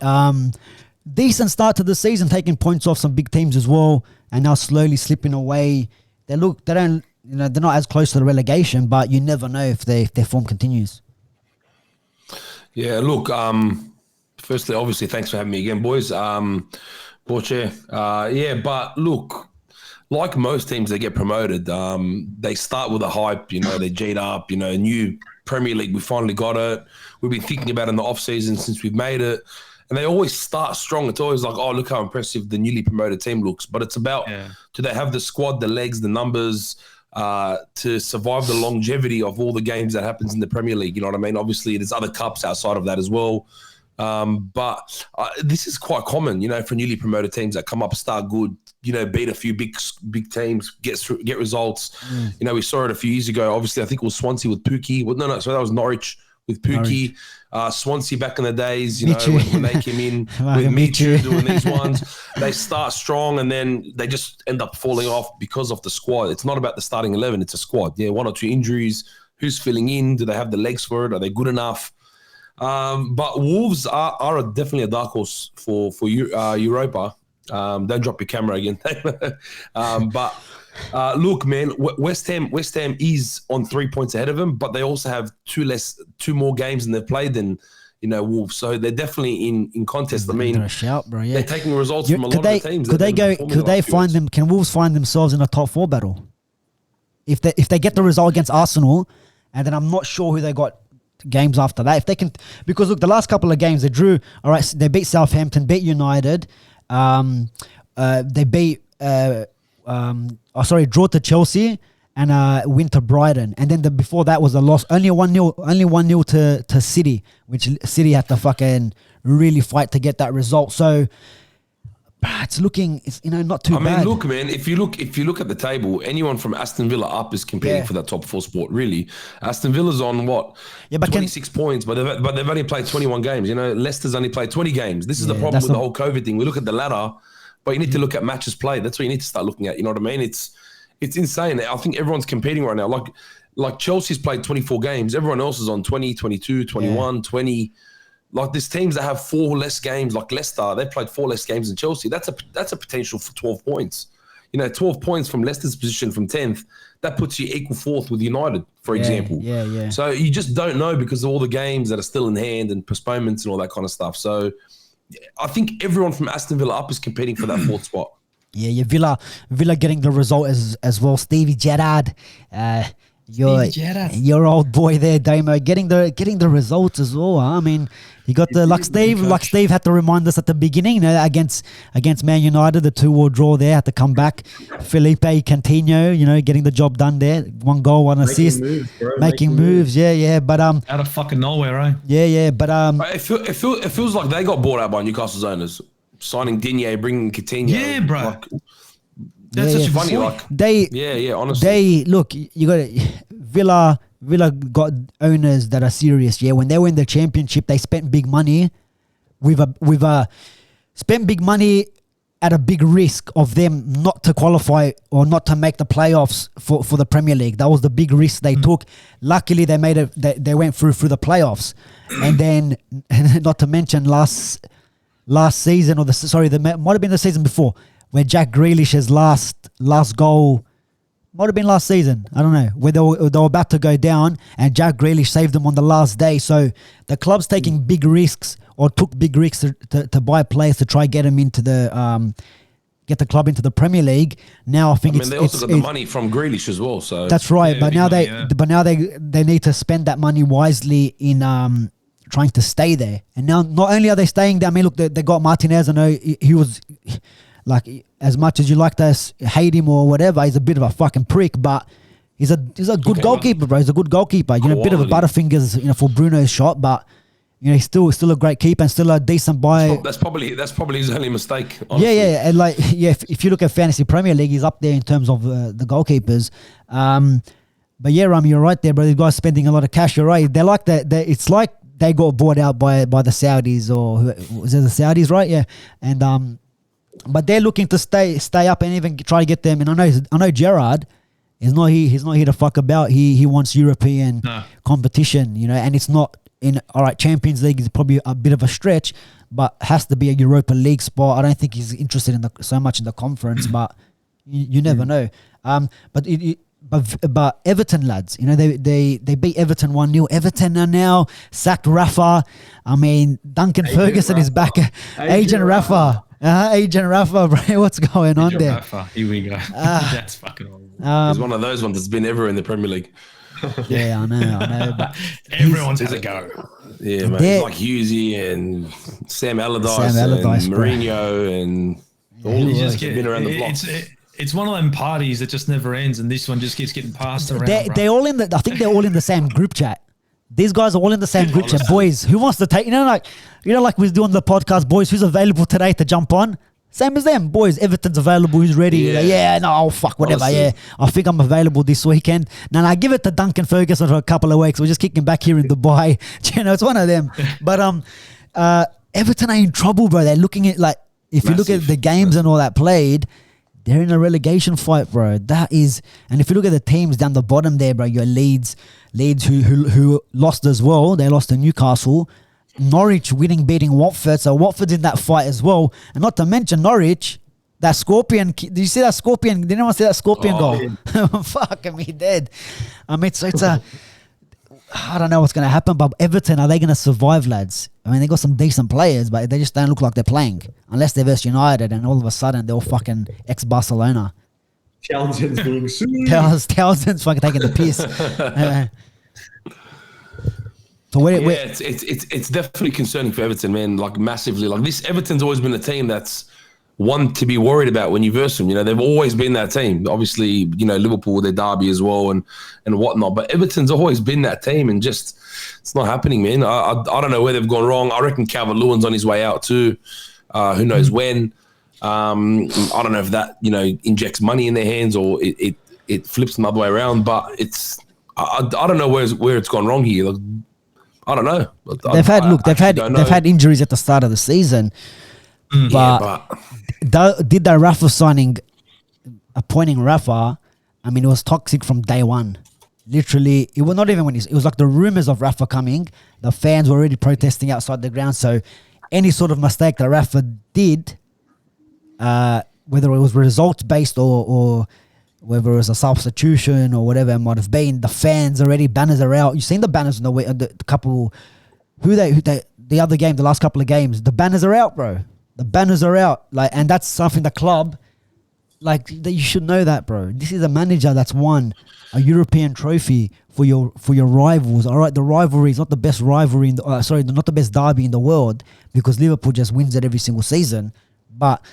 decent start to the season, taking points off some big teams as well, and now slowly slipping away. They're not as close to the relegation, but you never know if their form continues. Yeah, look. Firstly, obviously, thanks for having me again, boys. Borche. But look. Like most teams that get promoted, they start with a hype, they G'd up, new Premier League, we finally got it. We've been thinking about it in the off-season since we've made it. And they always start strong. It's always like, oh, look how impressive the newly promoted team looks. But it's about, do they have the squad, the legs, the numbers to survive the longevity of all the games that happens in the Premier League? You know what I mean? Obviously, there's other cups outside of that as well. But this is quite common, for newly promoted teams that come up, start good, beat a few big teams, get results. We saw it a few years ago. Obviously, I think it was Swansea with Pookie. So that was Norwich with Pookie. Swansea back in the days, when they came in with Michu doing these ones, they start strong and then they just end up falling off because of the squad. It's not about the starting 11, it's a squad. Yeah, 1 or 2 injuries. Who's filling in? Do they have the legs for it? Are they good enough? But Wolves are definitely a dark horse for Europa. Don't drop your camera again. But look, man, West Ham is on 3 points ahead of them, but they also have 2 more games than they've played than Wolves. So they're definitely in contest. I mean, they're taking results from a lot of the teams. Can Wolves find themselves in a top 4 battle if they get the result against Arsenal, and then I'm not sure who they got games after that. If they can, because look, the last couple of games they drew. All right, they beat Southampton, beat United. They beat. Draw to Chelsea and win to Brighton, and then before that was a loss. Only 1-0 to City, which City had to fucking really fight to get that result. So it's looking, not too bad. I mean, look, man, if you look at the table, anyone from Aston Villa up is competing for that top 4 spot. Really, Aston Villa's on what? Yeah, but 26 points, but they've only played 21 games. Leicester's only played 20 games. This is the problem with the whole COVID thing. We look at the ladder, but you need to look at matches played. That's what you need to start looking at. You know what I mean? It's insane. I think everyone's competing right now. Like Chelsea's played 24 games. Everyone else is on 20, 22, 21, 20. Like there's teams that have 4 less games, like Leicester, they played 4 less games than Chelsea. That's a potential for 12 points. 12 points from Leicester's position from 10th, that puts you equal 4th with United, for example. Yeah. So you just don't know because of all the games that are still in hand and postponements and all that kind of stuff. So I think everyone from Aston Villa up is competing for that 4th spot. Yeah, Villa getting the result as well. Stevie Gerrard, your old boy there, Damo, getting the results as well. Huh? I mean, you got the like Steve had to remind us at the beginning, you know, against Man United, the 2-2 draw there, had to come back. Felipe Coutinho, you know, getting the job done there, 1 goal, 1 assist, making moves. Yeah. But out of fucking nowhere, eh? Yeah. But it feels like they got bought out by Newcastle's owners, signing Digne, bringing Coutinho. Yeah, bro. Like, that's such funny. Like honestly, they look. You got Villa got owners that are serious. Yeah, when they were in the Championship, they spent big money. We've spent big money at a big risk of them not to qualify or not to make the playoffs for the Premier League. That was the big risk they took. Luckily, they made it. They went through the playoffs, and then not to mention last season or might have been the season before, where Jack Grealish's last goal might have been last season. I don't know, where they were about to go down and Jack Grealish saved them on the last day. So the club's taking big risks or took big risks to buy players to try get them into get the club into the Premier League. Now I think they also got the money from Grealish as well. So that's right. But now they need to spend that money wisely in trying to stay there. And now not only are they staying there, I mean, look, they got Martinez. I know he was. Like, as much as you like to hate him or whatever, he's a bit of a fucking prick, but he's a good goalkeeper, bro. He's a good goalkeeper. You know, a bit of a butterfingers, you know, for Bruno's shot, but you know, he's still a great keeper and still a decent buy. That's probably his only mistake. Honestly. Yeah, and like if you look at Fantasy Premier League, he's up there in terms of the goalkeepers. But yeah, Rami, you're right there, bro. These guys spending a lot of cash. You're right. They're like that. It's like they got bought out by the Saudis, or was it the Saudis, right? Yeah, and but they're looking to stay up and even try to get them. And I know Gerrard is not here. He's not here to fuck about. He wants European competition, you know. And it's not in Champions League is probably a bit of a stretch, but has to be a Europa League spot. I don't think he's interested in so much in the conference, but you never know. But Everton lads, you know, they beat Everton 1-0. Everton are now sacked Rafa. I mean, Duncan Ferguson is back. Agent Rafa. Agent Rafa, bro. What's going on there? Rafa. Here we go. That's fucking horrible. He's one of those ones that's been ever in the Premier League. Yeah, I know. But everyone's had a go. Yeah, man. He's like Hughesy and Sam Allardyce and Mourinho and all of those have been around the block. It's one of them parties that just never ends, and this one just keeps getting passed around. They're all in I think they're all in the same group chat. These guys are all in the same group chat. Boys, who wants to take, like we're doing the podcast, boys, who's available today to jump on? Same as them. Boys, Everton's available, who's ready? Yeah, fuck, whatever. Honestly. Yeah, I think I'm available this weekend. Now, give it to Duncan Ferguson for a couple of weeks. We're just kicking back here in Dubai. You know, it's one of them. But Everton are in trouble, bro. They're looking at, like, if you look at the games and all that played, they're in a relegation fight, bro. That is, and if you look at the teams down the bottom there, bro, your Leeds who lost as well. They lost to Newcastle. Norwich beating Watford. So Watford's in that fight as well. And not to mention Norwich, that Scorpion. Did you see that Scorpion? Did anyone see that Scorpion goal? Yeah. Fucking me dead. I mean, it's I don't know what's going to happen, but Everton, are they going to survive, lads? I mean, they got some decent players, but they just don't look like they're playing. Unless they're versus United, and all of a sudden, they're all fucking ex-Barcelona. Townsend's doing soon. Townsend's fucking taking the piss. So it's definitely concerning for Everton, man. Like massively. Like this, Everton's always been a team that's one to be worried about when you verse them. You know, they've always been that team. Obviously, you know, Liverpool with their derby as well and whatnot. But Everton's always been that team, and just it's not happening, man. I don't know where they've gone wrong. I reckon Calvert-Lewin's on his way out too. Who knows when? I don't know if that, you know, injects money in their hands or it flips them the other way around. But it's I don't know where it's gone wrong here. Like, I don't know. They've had injuries at the start of the season. But did that Rafa signing, appointing Rafa, I mean, it was toxic from day one. Literally, it was not even when it was like the rumors of Rafa coming, the fans were already protesting outside the ground. So any sort of mistake that Rafa did, whether it was results based or whether it was a substitution or whatever it might have been, the fans already, banners are out. You've seen the banners in the couple, the other game, the last couple of games, the banners are out, bro. The banners are out, like, and that's something the club you should know that, bro. This is a manager that's won a European trophy for your rivals. All right, the rivalry is not the best rivalry not the best derby in the world, because Liverpool just wins it every single season. But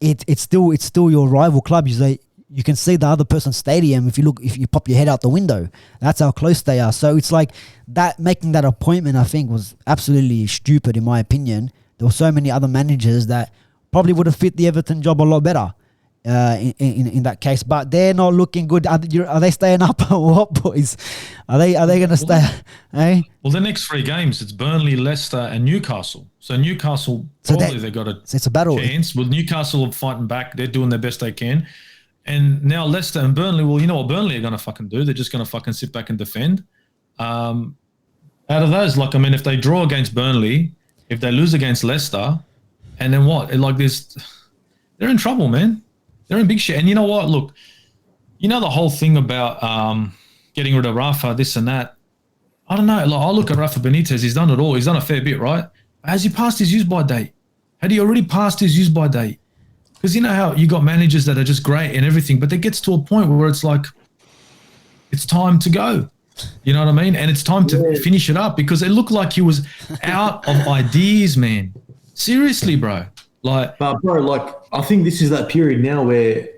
it's still your rival club. You can see the other person's stadium if you pop your head out the window. That's how close they are. So it's like that, making that appointment, I think, was absolutely stupid in my opinion. There were so many other managers that probably would have fit the Everton job a lot better in that case. But they're not looking good. Are they staying up or what, boys? Are they going to stay? Eh? Well, the next 3 games, it's Burnley, Leicester and Newcastle. So Newcastle, they got it's a battle. Chance. Well, Newcastle are fighting back. They're doing their best they can. And now Leicester and Burnley, well, you know what Burnley are going to fucking do? They're just going to fucking sit back and defend. Out of those, if they draw against Burnley, if they lose against Leicester, and then what? They're in trouble, man. They're in big shit. And you know what? Look, you know the whole thing about getting rid of Rafa, this and that. I don't know. I look at Rafa Benitez. He's done it all. He's done a fair bit, right? Has he passed his use-by date? Had he already passed his use-by date? Because you know how you got managers that are just great and everything, but it gets to a point where it's like, it's time to go. You know what I mean? And it's time to finish it up, because it looked like he was out of ideas, man. Seriously, bro. But bro, I think this is that period now where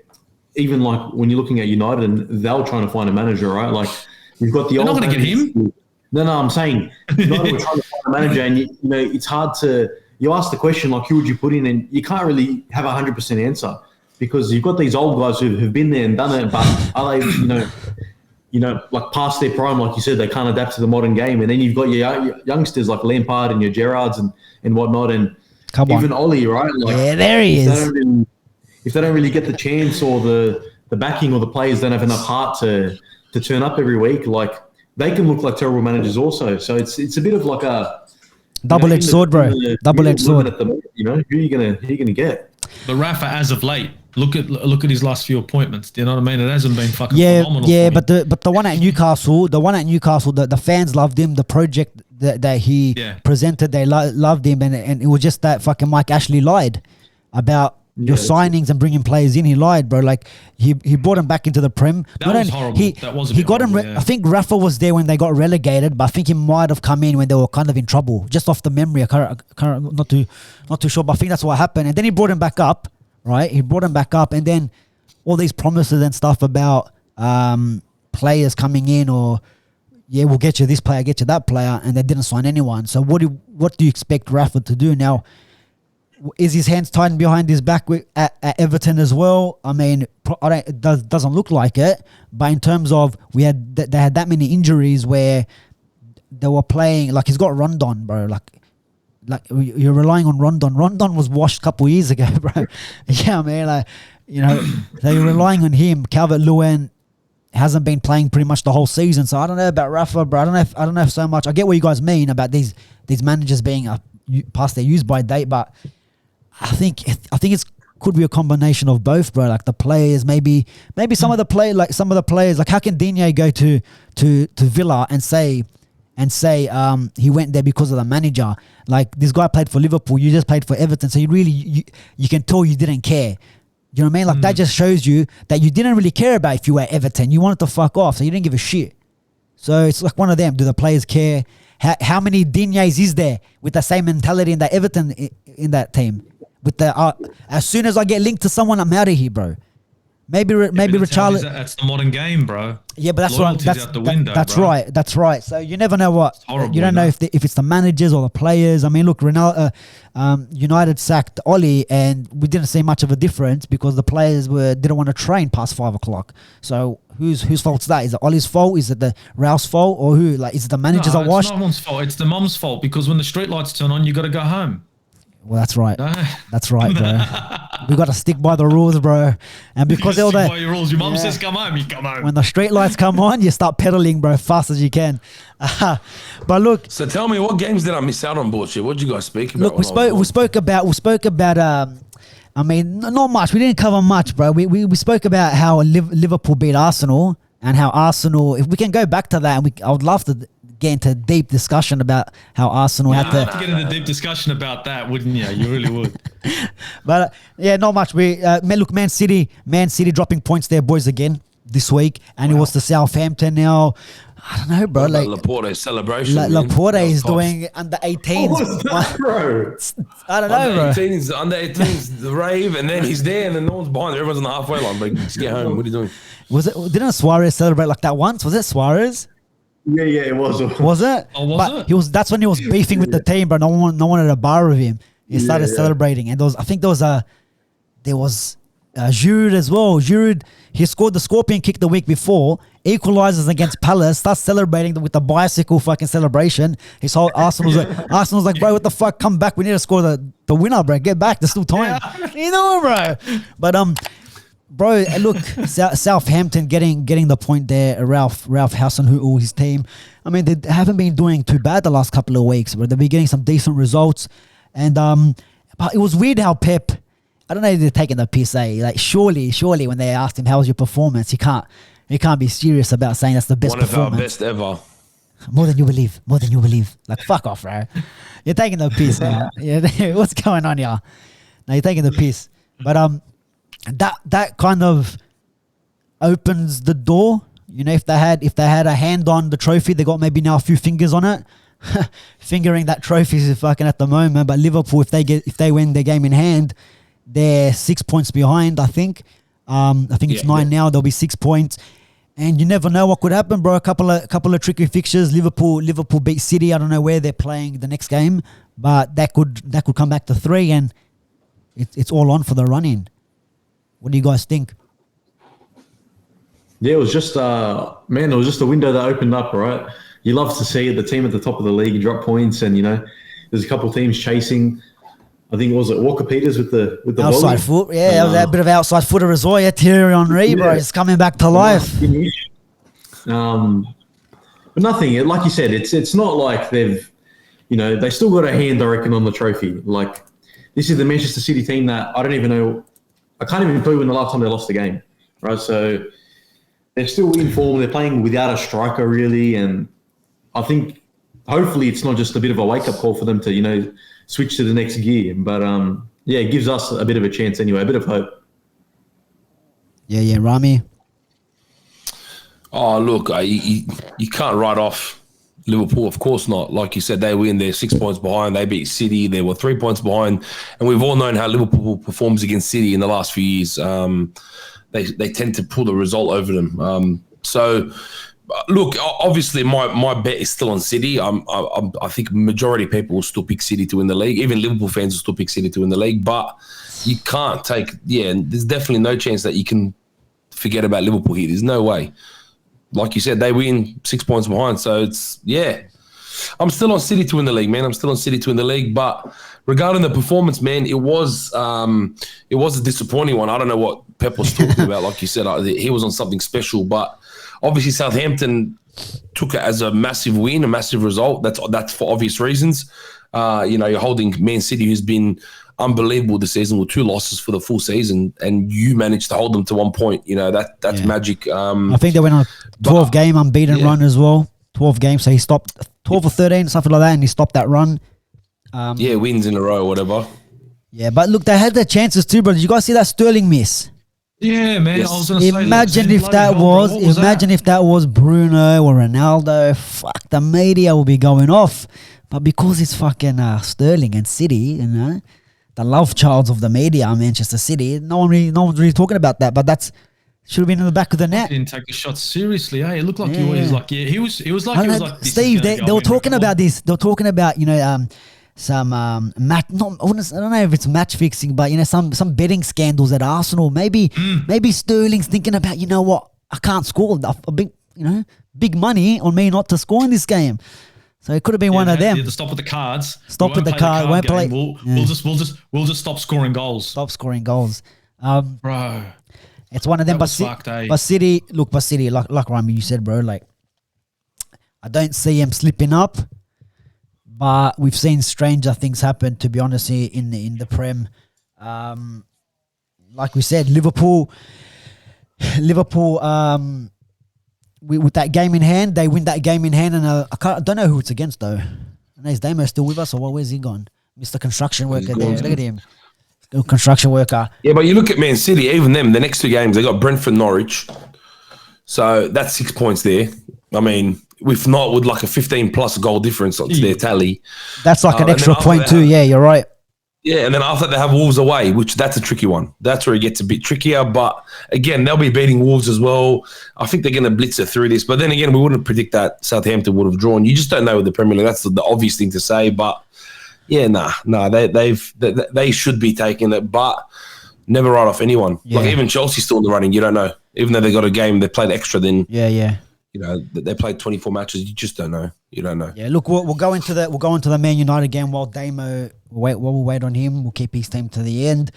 even when you're looking at United and they were trying to find a manager, right? You've got the They're old. not going to get him. No, I'm saying United were trying to find a manager, and it's hard to. You ask the question who would you put in, and you can't really have 100% answer, because you've got these old guys who've been there and done it, but are they, past their prime, like you said, they can't adapt to the modern game, and then you've got your youngsters like Lampard and your Gerrards and whatnot, and even Ollie, right? There he is. If they don't really get the chance or the backing, or the players don't have enough heart to turn up every week, they can look like terrible managers also. So it's a bit of like a double-edged sword, bro. Double-edged sword. Who are you gonna get? But Rafa, as of late, look at his last few appointments. Do you know what I mean? It hasn't been fucking phenomenal. Yeah, but the one at Newcastle, the fans loved him. The project that he presented, they loved him, and it was just that fucking Mike Ashley lied about your signings and bringing players in. He lied, bro. He brought him back into the Prem. That was horrible. He got him. I think Rafa was there when they got relegated, but I think he might have come in when they were kind of in trouble. Just off the memory, I can't not too sure, but I think that's what happened. And then he brought him back up, right? He brought him back up, and then all these promises and stuff about players coming in, or we'll get you this player, get you that player, and they didn't sign anyone. So what do you expect Rafa to do now? Is his hands tied behind his back at Everton as well? I mean, it doesn't look like it. But in terms of they had that many injuries where they were playing, he's got Rondon, bro. You're relying on Rondon. Rondon was washed a couple of years ago, bro. Yeah, man. They're relying on him. Calvert-Lewin hasn't been playing pretty much the whole season. So I don't know about Rafa, bro. I don't know if so much. I get what you guys mean about these managers being past their use-by date, but I think it's could be a combination of both, bro. The players, maybe some of the players, how can Digne go to Villa and say he went there because of the manager? This guy played for Liverpool, you just played for Everton, so you can tell you didn't care. You know what I mean? That just shows you that you didn't really care about if you were at Everton. You wanted to fuck off, so you didn't give a shit. So it's one of them. Do the players care? How many Dignes is there with the same mentality in that Everton in that team? With the as soon as I get linked to someone, I'm out of here, bro. Maybe Richarlison. That's the modern game, bro. Yeah, but that's right. That's bro. right. That's right. So you never know what. Horrible, you don't know if it's the managers or the players. I mean, look, United sacked Ollie, and we didn't see much of a difference because the players didn't want to train past 5 o'clock. So whose fault's that? Is it Ollie's fault? Is it the Ralph's fault, or who? Is it the managers that washed? It's not one's fault. It's the mom's fault, because when the street lights turn on, you got to go home. Well, that's right. No. That's right, bro. We got to stick by the rules, bro. And because all that, by your rules, your mum says come home, you come home. When the street lights come on, you start pedaling, bro, fast as you can. But look. So tell me, what games did I miss out on, bullshit? What did you guys speak about? Look, we spoke about. I mean, not much. We didn't cover much, bro. We spoke about how Liverpool beat Arsenal, and how Arsenal. If we can go back to that, and I would love to get into a deep discussion about how Arsenal had to get into a deep discussion about that, wouldn't you? You really would. But yeah, not much. Look, Man City dropping points there, boys, again this week, and it was to Southampton now. I don't know, bro. Like Laporte's celebration. Laporte is doing under 18s. What was that, bro? I don't know, bro. Under 18s, the rave, and then he's there, and then no one's behind. Everyone's on the halfway line. Like, just get home. What are you doing? Didn't Suarez celebrate like that once? Was it Suarez? Yeah, it was. Was it? Oh, was it? That's when he was beefing with the team, but no one had a bar with him. He started celebrating, and I think there was Giroud as well. Giroud, he scored the scorpion kick the week before, equalizes against Palace, starts celebrating with the bicycle fucking celebration. His whole Arsenal's like, bro, what the fuck? Come back. We need to score the winner, bro. Get back. There's still time. You know, bro. But bro, look, Southampton getting the point there. Ralph Hasenhüttl, his team. I mean, they haven't been doing too bad the last couple of weeks, but they've been getting some decent results. And but it was weird how Pep, I don't know if they're taking the piss, like surely when they asked him how was your performance, he can't be serious about saying that's the best performance. One of our best ever. More than you believe. Like, fuck off, bro. You're taking the piss now. Yeah, what's going on here? No, you're taking the piss. But that kind of opens the door. You know, if they had a hand on the trophy, they got maybe now a few fingers on it. Fingering that trophy is fucking at the moment. But Liverpool, if they win their game in hand, they're 6 points behind. I think it's 9 now. There'll be 6 points, and you never know what could happen, bro. A couple of tricky fixtures. Liverpool beat City. I don't know where they're playing the next game, but that could come back to 3, and it's all on for the run in. What do you guys think? Yeah, it was just a window that opened up, right? You love to see the team at the top of the league drop points, and there's a couple of teams chasing. I think was it Walker Peters with the outside foot. Yeah, that bit of outside footer as well. Yeah, Thierry Henry, bro, is coming back to life. But nothing. Like you said, it's not like they've, they still got a hand, I reckon, on the trophy. Like, this is the Manchester City team that I don't even know. I can't even tell you when the last time they lost a game, right? So they're still in form. They're playing without a striker, really, and I think hopefully it's not just a bit of a wake up call for them to switch to the next gear. But it gives us a bit of a chance anyway, a bit of hope. Yeah, Rami. Oh, look, you can't write off Liverpool, of course not. Like you said, they win. They're 6 points behind. They beat City. They were 3 points behind. And we've all known how Liverpool performs against City in the last few years. They tend to pull the result over them. So, look, obviously my bet is still on City. I think majority of people will still pick City to win the league. Even Liverpool fans will still pick City to win the league. But you can't there's definitely no chance that you can forget about Liverpool here. There's no way. Like you said, they win 6 points behind. So I'm still on City to win the league, man. I'm still on City to win the league. But regarding the performance, man, it was a disappointing one. I don't know what Pep was talking about. Like you said, he was on something special. But obviously, Southampton took it as a massive win, a massive result. That's for obvious reasons. You're holding Man City, who's been unbelievable this season with 2 losses for the full season, and you managed to hold them to 1 point. That's magic. I think they went on a 12-game unbeaten run as well. 12 games, so he stopped 12 or 13, something like that, and he stopped that run. Wins in a row or whatever. Yeah, but look, they had their chances too, bro. Did you guys see that Sterling miss? Yeah, man. Yes. I was going to say, imagine if that was Bruno or Ronaldo. Fuck, the media will be going off. But because it's fucking Sterling and City, the love childs of the media, Manchester City, no one's really talking about that. But that's should have been in the back of the net. Didn't take the shot seriously. It looked like he was like, he was like. Steve, they were talking about this. They were talking about some I don't know if it's match fixing, but some betting scandals at Arsenal. Maybe Sterling's thinking about, what, I can't score. A big money on me not to score in this game. So it could have been one of them. To stop with the cards. Stop with the card. Won't play. We'll just stop scoring goals. Stop scoring goals. Bro, it's one of them. But City, like Rami, you said, bro. Like, I don't see him slipping up. But we've seen stranger things happen, to be honest, here in the Prem. Like we said, Liverpool with that game in hand, they win that game in hand, and I don't know who it's against though. I know is Damo still with us, or what? Where's he gone? Mr. Construction Worker there. Look at him. Still construction worker. Yeah, but you look at Man City, even them, the next two games, they got Brentford, Norwich. So that's 6 points there. I mean, if not with like a 15-plus goal difference to their tally. That's like an extra point too. Yeah, you're right. Yeah, and then after they have Wolves away, which that's a tricky one. That's where it gets a bit trickier. But again, they'll be beating Wolves as well. I think they're going to blitz it through this. But then again, we wouldn't predict that Southampton would have drawn. You just don't know with the Premier League. That's the obvious thing to say. But yeah, they should be taking it, but never write off anyone. Yeah. Like even Chelsea's still in the running. You don't know, even though they got a game, they played extra. Then yeah. You know, they played 24 matches. You just don't know. You don't know. Yeah, look, we'll go into the Man United game while Damo we'll wait on him. We'll keep his team to the end.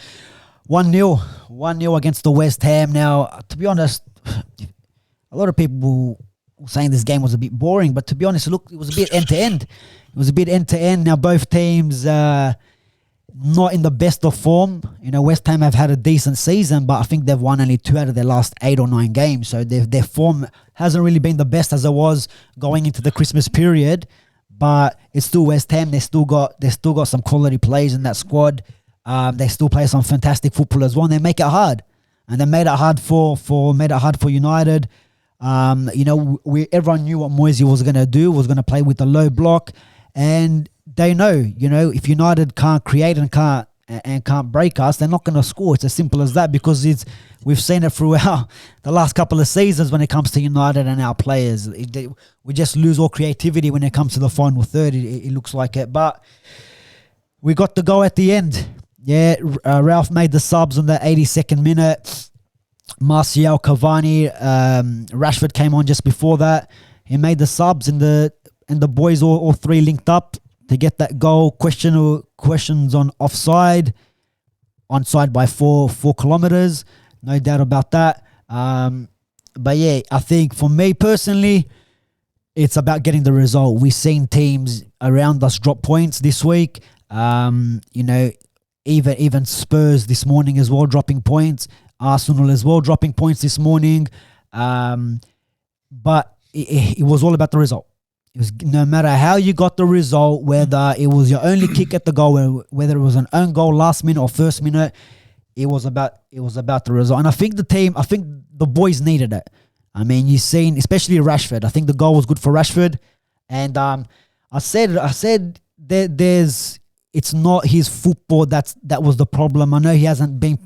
1-0 against the West Ham. Now, to be honest, a lot of people were saying this game was a bit boring, but to be honest, look, it was a bit end to end. Now both teams not in the best of form. You know, West Ham have had a decent season, but I think they've won only 2 out of their last 8 or 9 games. So their form hasn't really been the best as it was going into the Christmas period. But it's still West Ham. They still got some quality players in that squad. They still play some fantastic football as well. And they make it hard, and they made it hard for United. You know, everyone knew what Moisey was going to do. Was going to play with the low block, and they know, you know, if United can't create and can't break us, they're not going to score. It's as simple as that, because we've seen it throughout the last couple of seasons when it comes to United and our players. We just lose all creativity when it comes to the final third. It looks like it, but we got the goal at the end. Yeah, Ralph made the subs on the 82nd minute. Martial, Cavani, Rashford came on just before that. He made the subs, and the boys all three linked up to get that goal. Questions on offside, onside by 4 kilometers, no doubt about that. But yeah, I think for me personally, it's about getting the result. We've seen teams around us drop points this week. You know, even Spurs this morning as well dropping points. Arsenal as well dropping points this morning. But it was all about the result. It was no matter how you got the result, whether it was your only kick at the goal, whether it was an own goal last minute or first minute, it was about the result. And I think the boys needed it. I mean, you've seen, especially Rashford. I think the goal was good for Rashford, and I said that it's not his football that was the problem. I know he hasn't been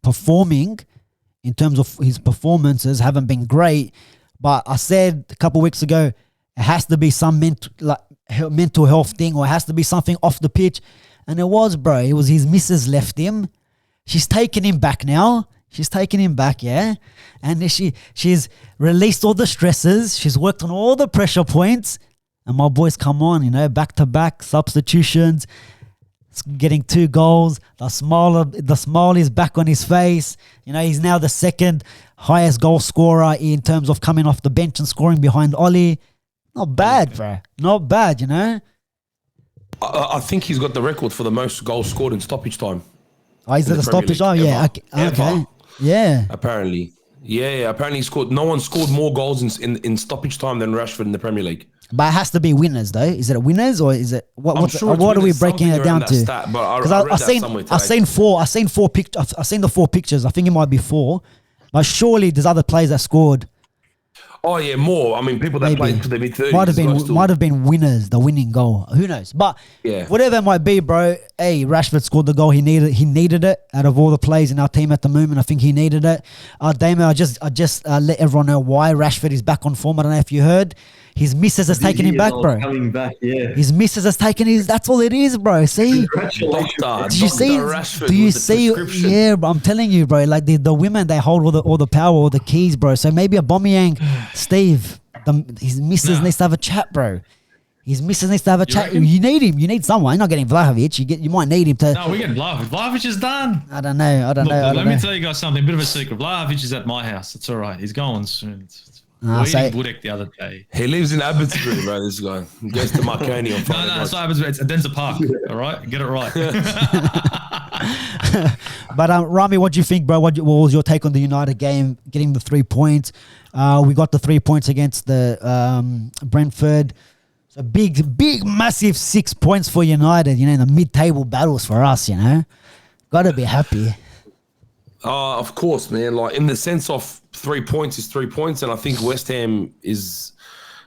performing in terms of his performances, haven't been great, but I said a couple of weeks ago, it has to be some mental health thing, or it has to be something off the pitch. And it was, bro. It was his missus left him. She's taking him back now. She's taking him back, yeah. And she's released all the stresses. She's worked on all the pressure points. And my boys come on, you know, back-to-back substitutions, getting 2 goals. The smile is back on his face. You know, he's now the second highest goal scorer in terms of coming off the bench and scoring behind Ollie. Not bad, bro. Not bad, you know. I think he's got the record for the most goals scored in stoppage time. Oh, is it a stoppage time? Yeah. Okay. Yeah. Apparently. Yeah. Apparently he scored. No one scored more goals in stoppage time than Rashford in the Premier League. But it has to be winners, though. Is it winners, or is it what are we breaking it down to? Because I've seen the 4 pictures. I think it might be 4. But surely there's other players that scored. Oh yeah, more. I mean, people that played to the mid-30s might have been winners, the winning goal. Who knows? But yeah, whatever it might be, bro. Hey, Rashford scored the goal. He needed it. Out of all the players in our team at the moment, I think he needed it. Damo, I just let everyone know why Rashford is back on form. I don't know if you heard. His missus has taken him back, bro. Coming back, yeah. His missus has taken his. That's all it is, bro. See? Did you see? Do you see? Yeah, bro. I'm telling you, bro. Like the women, they hold all the power, all the keys, bro. So maybe Aubameyang, Steve, his missus needs to have a chat, bro. His missus needs to have a chat. Reckon? You need him. You need someone. You're not getting Vlahovic. You might need him to. No, we get Vlahovic. Vlahovic is done. I don't know. Let me tell you guys something. A bit of a secret. Vlahovic is at my house. It's all right. He's going soon. We're eating Budek the other day. He lives in Abbotsbury, bro. This guy. He goes to Marconi on Friday. No, it's not Abbotsbury. It's Adenza Park. All right, get it right. But Rami, what do you think, bro? What was your take on the United game, getting the 3 points? We got the 3 points against the Brentford. So big, massive 6 points for United, in the mid-table battles for us, Got to be happy. Of course, man. Like, in the sense of 3 points is 3 points, and I think West Ham is...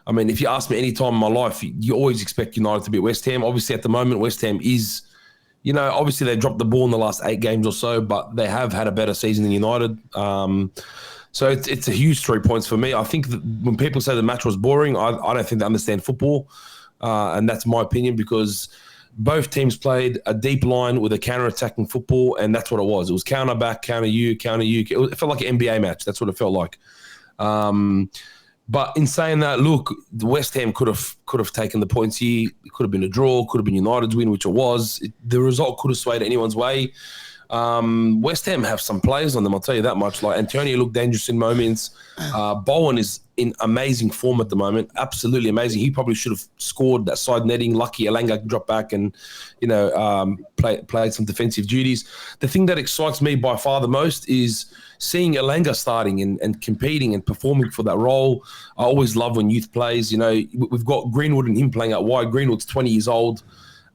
I mean, if you ask me any time in my life, you always expect United to beat West Ham. Obviously, at the moment, West Ham is... obviously they dropped the ball in the last 8 games or so, but they have had a better season than United. So it's a huge 3 points for me. I think that when people say the match was boring, I don't think they understand football. And that's my opinion, because both teams played a deep line with a counter-attacking football, and that's what it was. It was counter back, counter you. It felt like an NBA match. That's what it felt like. But in saying that, look, the West Ham could have taken the points here. It could have been a draw, could have been United's win, which it was. The result could have swayed anyone's way. West Ham have some players on them, I'll tell you that much. Like, Antonio looked dangerous in moments. Bowen is in amazing form at the moment, absolutely amazing. He probably should have scored that side netting. Lucky Elanga dropped back and, played some defensive duties. The thing that excites me by far the most is seeing Elanga starting and competing and performing for that role. I always love when youth plays. We've got Greenwood and him playing out wide. Greenwood's 20 years old.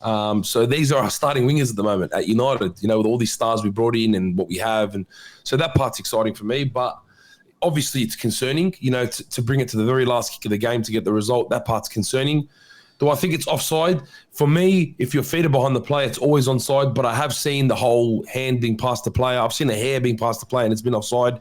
So these are our starting wingers at the moment at United, with all these stars we brought in and what we have. And so that part's exciting for me. But obviously it's concerning, to bring it to the very last kick of the game to get the result. That part's concerning. Do I think it's offside? For me, if your feet are behind the player, it's always onside. But I have seen the whole hand being passed the player. I've seen the hair being passed the player, and it's been offside.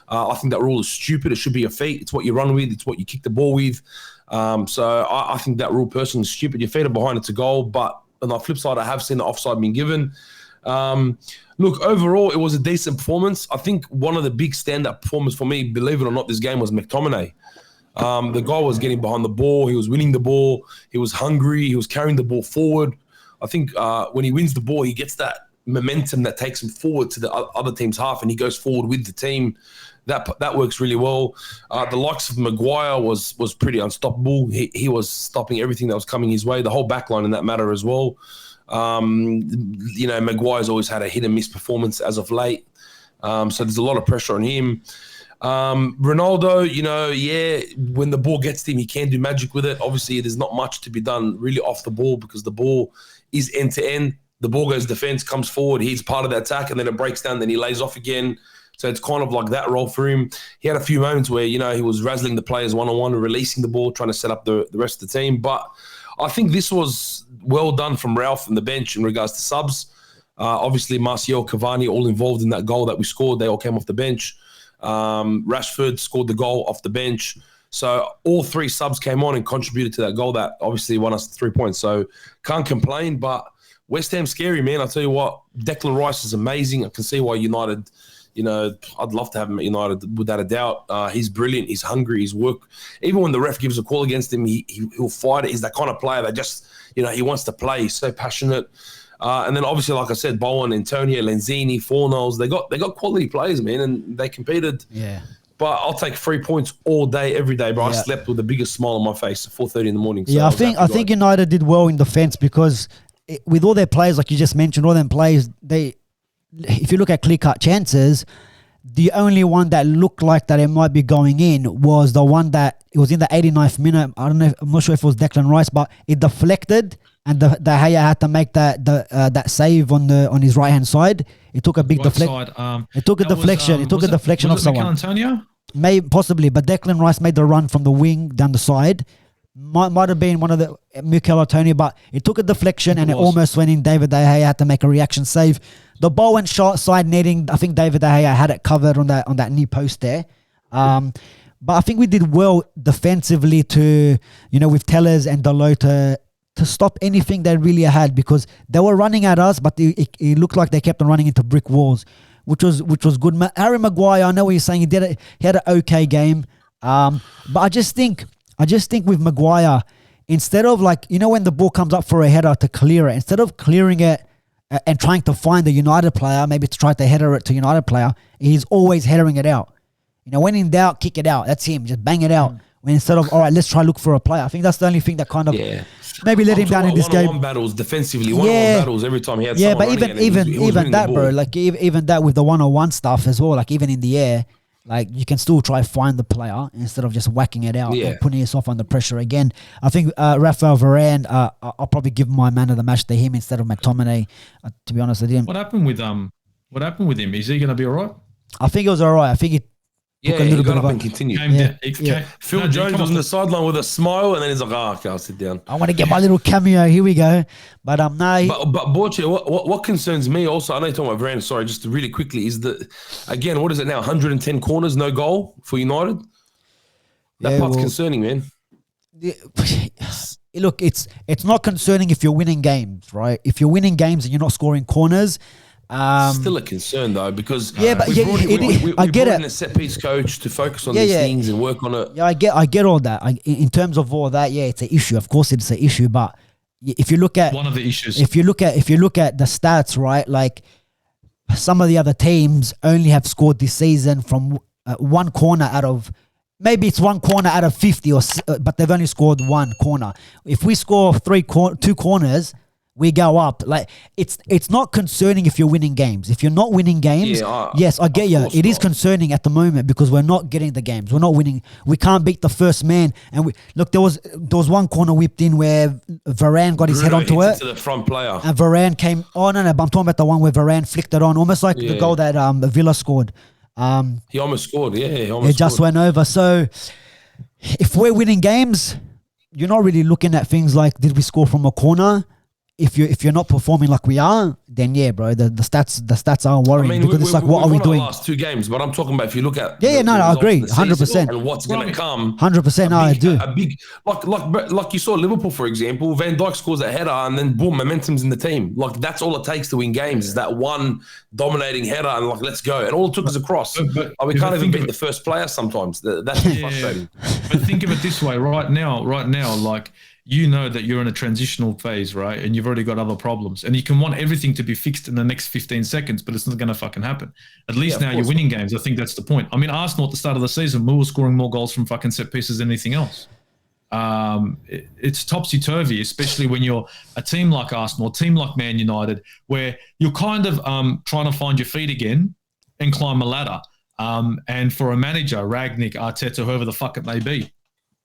I think that rule is stupid. It should be your feet. It's what you run with. It's what you kick the ball with. So I think that rule personally is stupid. Your feet are behind, it's a goal. But on the flip side, I have seen the offside being given. Look, overall, it was a decent performance. I think one of the big stand-up performers for me, believe it or not, this game was McTominay. The guy was getting behind the ball. He was winning the ball. He was hungry. He was carrying the ball forward. I think when he wins the ball, he gets that momentum that takes him forward to the other team's half, and he goes forward with the team. That works really well. The likes of Maguire was pretty unstoppable. He was stopping everything that was coming his way. The whole backline in that matter as well. Maguire's always had a hit and miss performance as of late. So there's a lot of pressure on him. Ronaldo, when the ball gets to him, he can do magic with it. Obviously, there's not much to be done really off the ball because the ball is end to end. The ball goes defense, comes forward, he's part of the attack, and then it breaks down, then he lays off again. So it's kind of like that role for him. He had a few moments where, he was razzling the players one-on-one, releasing the ball, trying to set up the rest of the team. But I think this was well done from Ralph and the bench in regards to subs. Obviously, Martial, Cavani, all involved in that goal that we scored. They all came off the bench. Rashford scored the goal off the bench. So all 3 subs came on and contributed to that goal that obviously won us 3 points. So can't complain, but West Ham's scary, man. I'll tell you what, Declan Rice is amazing. I can see why United, I'd love to have him at United without a doubt. He's brilliant. He's hungry. He's work. Even when the ref gives a call against him, he'll fight it. He's that kind of player that just, he wants to play. He's so passionate. And then obviously, like I said, Bowen, Antonio, Lanzini, Fornals, they got quality players, man, and they competed. Yeah. But I'll take 3 points all day, every day, bro. Yeah. I slept with the biggest smile on my face at 4:30 in the morning. So yeah, I think United did well in defence because with all their players, like you just mentioned, all them players, if you look at clear-cut chances, the only one that looked like that it might be going in was the one that it was in the 89th minute. I'm not sure if it was Declan Rice, but it deflected, and the Gea had to make that save on his right hand side. It took a big deflection. It took a deflection. It took a deflection off someone. Antonio? Maybe possibly, but Declan Rice made the run from the wing down the side. Might have been one of the Mikel Antonio, but it took a deflection and it almost went in. David De Gea had to make a reaction save. The Bowen shot side netting, I think David De Gea had it covered on that knee post there. But I think we did well defensively to, with Tellers and Dalot to stop anything they really had, because they were running at us, but it looked like they kept on running into brick walls, which was good. Harry Maguire, I know what you're saying. He had an okay game, but I just think with Maguire, instead of when the ball comes up for a header to clear it, instead of clearing it and trying to find the United player, maybe to try to header it to United player, he's always headering it out. When in doubt, kick it out. That's him. Just bang it out. instead of, all right, let's try look for a player. I think that's the only thing that kind of maybe let him down in this game. One-on-one battles defensively, one-on-one battles every time he had someone but running even that, bro, like even that with the one-on-one stuff as well, like even in the air, like you can still try find the player instead of just whacking it out and putting yourself under pressure again. I think Rafael Varane, I'll probably give my man of the match to him instead of McTominay. To be honest, I didn't. What happened with him? Is he going to be all right? I think it was all right. I think it took a little bit of and continued. Phil Jones was on the sideline with a smile, and then he's like, okay, I'll sit down. I want to get my little cameo. Here we go. But no. But Borche, what concerns me also, I know you're talking about Varane, sorry, just really quickly, is that, again, what is it now? 110 corners, no goal for United? That part's concerning, man. Look, it's not concerning if you're winning games, right? If you're winning games and you're not scoring corners, still a concern though, because we brought in a set piece coach to focus on these things and work on it. Yeah, I get all that. In terms of all that, it's an issue. Of course, it's an issue. But if you look at one of the issues, if you look at the stats, right, like some of the other teams only have scored this season from one corner out of. Maybe it's one corner out of 50, but they've only scored one corner. If we score two corners, we go up. Like it's not concerning if you're winning games. If you're not winning games, yes, I get you. It is concerning at the moment because we're not getting the games. We're not winning. We can't beat the first man. And there was one corner whipped in where Varane got his head onto it. To the front player. And Varane came. Oh no, but I'm talking about the one where Varane flicked it on, almost like the goal that Villa scored. He almost scored. It just went over. So if we're winning games, you're not really looking at things like did we score from a corner. If you're not performing like we are, then bro, the stats are worrying because it's like what are we doing? Last two games, but I'm talking about if you look at I agree, 100%, and what's going to come, 100%. I do. A big like you saw Liverpool for example, Van Dijk scores a header and then boom, momentum's in the team. Like that's all it takes to win games is that one dominating header and like let's go. And all it took is a cross. But we can't even beat the first player sometimes. That's frustrating. But think of it this way: right now, like. You know that you're in a transitional phase, right? And you've already got other problems. And you can want everything to be fixed in the next 15 seconds, but it's not going to fucking happen. At least now you're winning games. I think that's the point. I mean, Arsenal at the start of the season, we were scoring more goals from fucking set pieces than anything else. It's topsy-turvy, especially when you're a team like Arsenal, a team like Man United, where you're kind of trying to find your feet again and climb a ladder. And for a manager, Ragnick, Arteta, whoever the fuck it may be,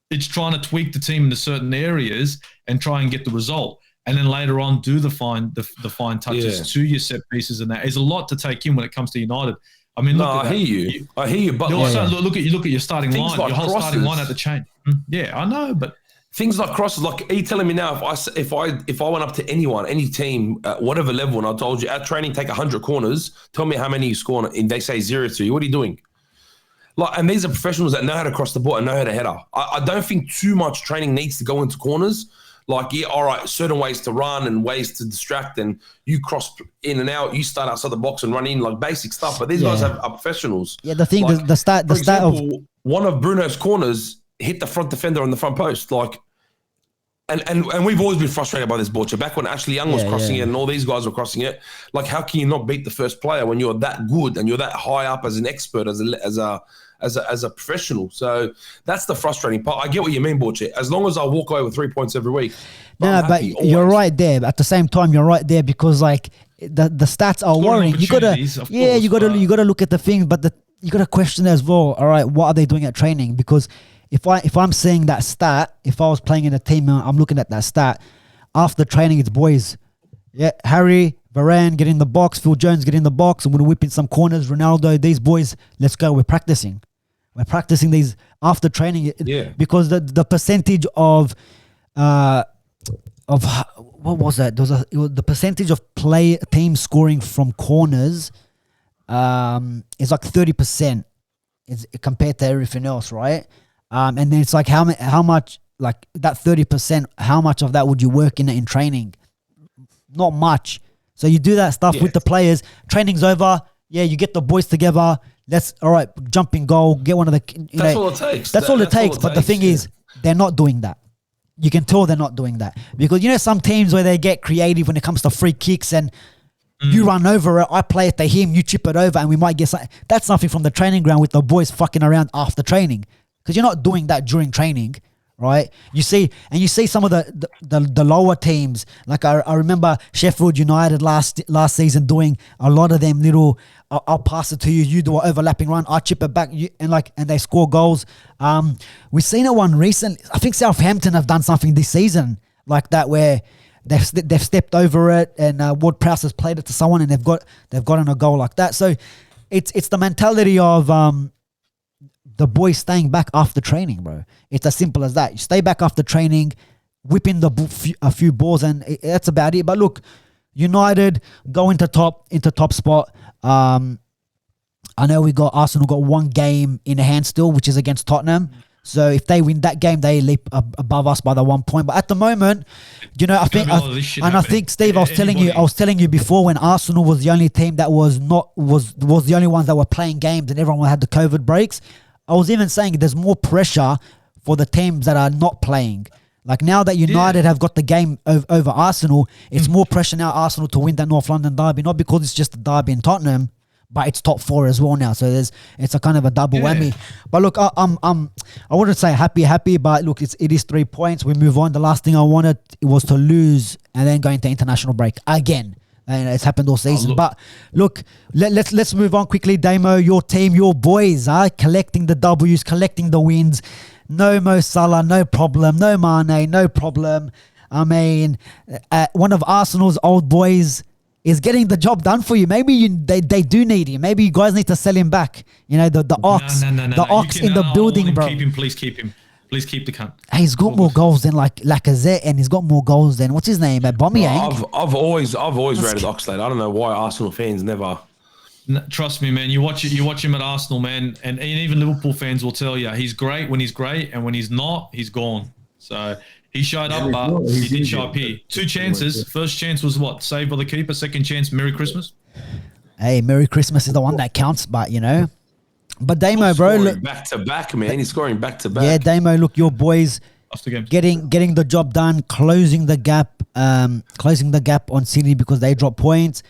it's trying to tweak the team into certain areas and try and get the result. And then later on, do the fine touches to your set pieces. And that there's a lot to take in when it comes to United. I mean, I hear you. But look at your starting line. Like your whole starting line at the chain. Yeah, I know, but things like crosses. Like, are you telling me now if I went up to anyone, any team, at whatever level, and I told you at training take 100 corners, tell me how many you score, and they say 0 to you. What are you doing? Like, and these are professionals that know how to cross the ball and know how to header. I don't think too much training needs to go into corners. Like, all right, certain ways to run and ways to distract, and you cross in and out, you start outside the box and run in, like basic stuff. But these guys are professionals. Yeah, the thing, like, the stat of one of Bruno's corners hit the front defender on the front post. Like, and we've always been frustrated by this Borcha. Back when Ashley Young was crossing it and all these guys were crossing it, like, how can you not beat the first player when you're that good and you're that high up as an expert, as a professional? So that's the frustrating part. I get what you mean, Borcha. As long as I walk away with 3 points every week. But you're right there. At the same time, you're right there because like the stats are worrying. You gotta look at the things, but you gotta question as well. All right, what are they doing at training? Because if I'm seeing that stat, if I was playing in a team, I'm looking at that stat. After training, it's boys. Yeah, Harry, Varane, get in the box. Phil Jones, get in the box. I'm going to whip in some corners. Ronaldo, these boys, let's go. We're practicing. We're practicing these after training. Because the percentage of what was that? The percentage of team scoring from corners is like 30%. It's compared to everything else, right? And then it's like how much, like that 30%, how much of that would you work in training? Not much. So you do that stuff with the players. Training's over. Yeah, you get the boys together. All right, jump in goal, get one of the... That's all it takes. That's all it takes. But the thing is, they're not doing that. You can tell they're not doing that. Because some teams where they get creative when it comes to free kicks and you run over it, I play it to him, you chip it over, and we might get something. That's something from the training ground with the boys fucking around after training. because you're not doing that during training, right? You see some of the lower teams. Like I remember Sheffield United last season doing a lot of them little. I'll pass it to you. You do an overlapping run. I chip it back. And they score goals. We've seen a one recently. I think Southampton have done something this season like that where they've stepped over it, and Ward-Prowse has played it to someone, and they've gotten a goal like that. So it's the mentality of the boys staying back after training, bro. It's as simple as that. You stay back after training, whip in a few balls, and that's about it. But look, United go into top spot. I know Arsenal got one game in hand still, which is against Tottenham. So if they win that game, they leap above us by the 1 point. But at the moment, I think Steve, I was telling you before, when Arsenal was the only team that was the only ones that were playing games, and everyone had the COVID breaks. I was even saying there's more pressure for the teams that are not playing. Like now that United have got the game over Arsenal, it's more pressure now Arsenal to win that North London derby, not because it's just a derby in Tottenham, but it's top 4 as well now. So it's a kind of a double whammy. But look, I wouldn't say happy, but look, it is 3 points. We move on. The last thing I wanted was to lose and then go into international break again. And it's happened all season. But look, let's move on quickly. Damo, your team, your boys are collecting the W's, collecting the wins. No Mo Salah, no problem. No Mane, no problem. I mean, one of Arsenal's old boys is getting the job done for you. Maybe they do need him. Maybe you guys need to sell him back. The ox, the ox in the building, bro. Please keep him. Please keep the cunt. He's got more goals than like Lacazette, and he's got more goals than what's his name, Aubameyang. I've always rated Oxlade. I don't know why Arsenal fans never. Trust me, man. You watch him at Arsenal, man, and even Liverpool fans will tell you he's great when he's great, and when he's not, he's gone. So he showed up, but he didn't show up here. 2 chances. First chance was what? Saved by the keeper. Second chance, Merry Christmas. Hey, Merry Christmas is the one that counts, but But Damo, bro, look, back to back, man. He's scoring back to back. Yeah, Damo, look, your boys getting the job done, closing the gap on City because they dropped points.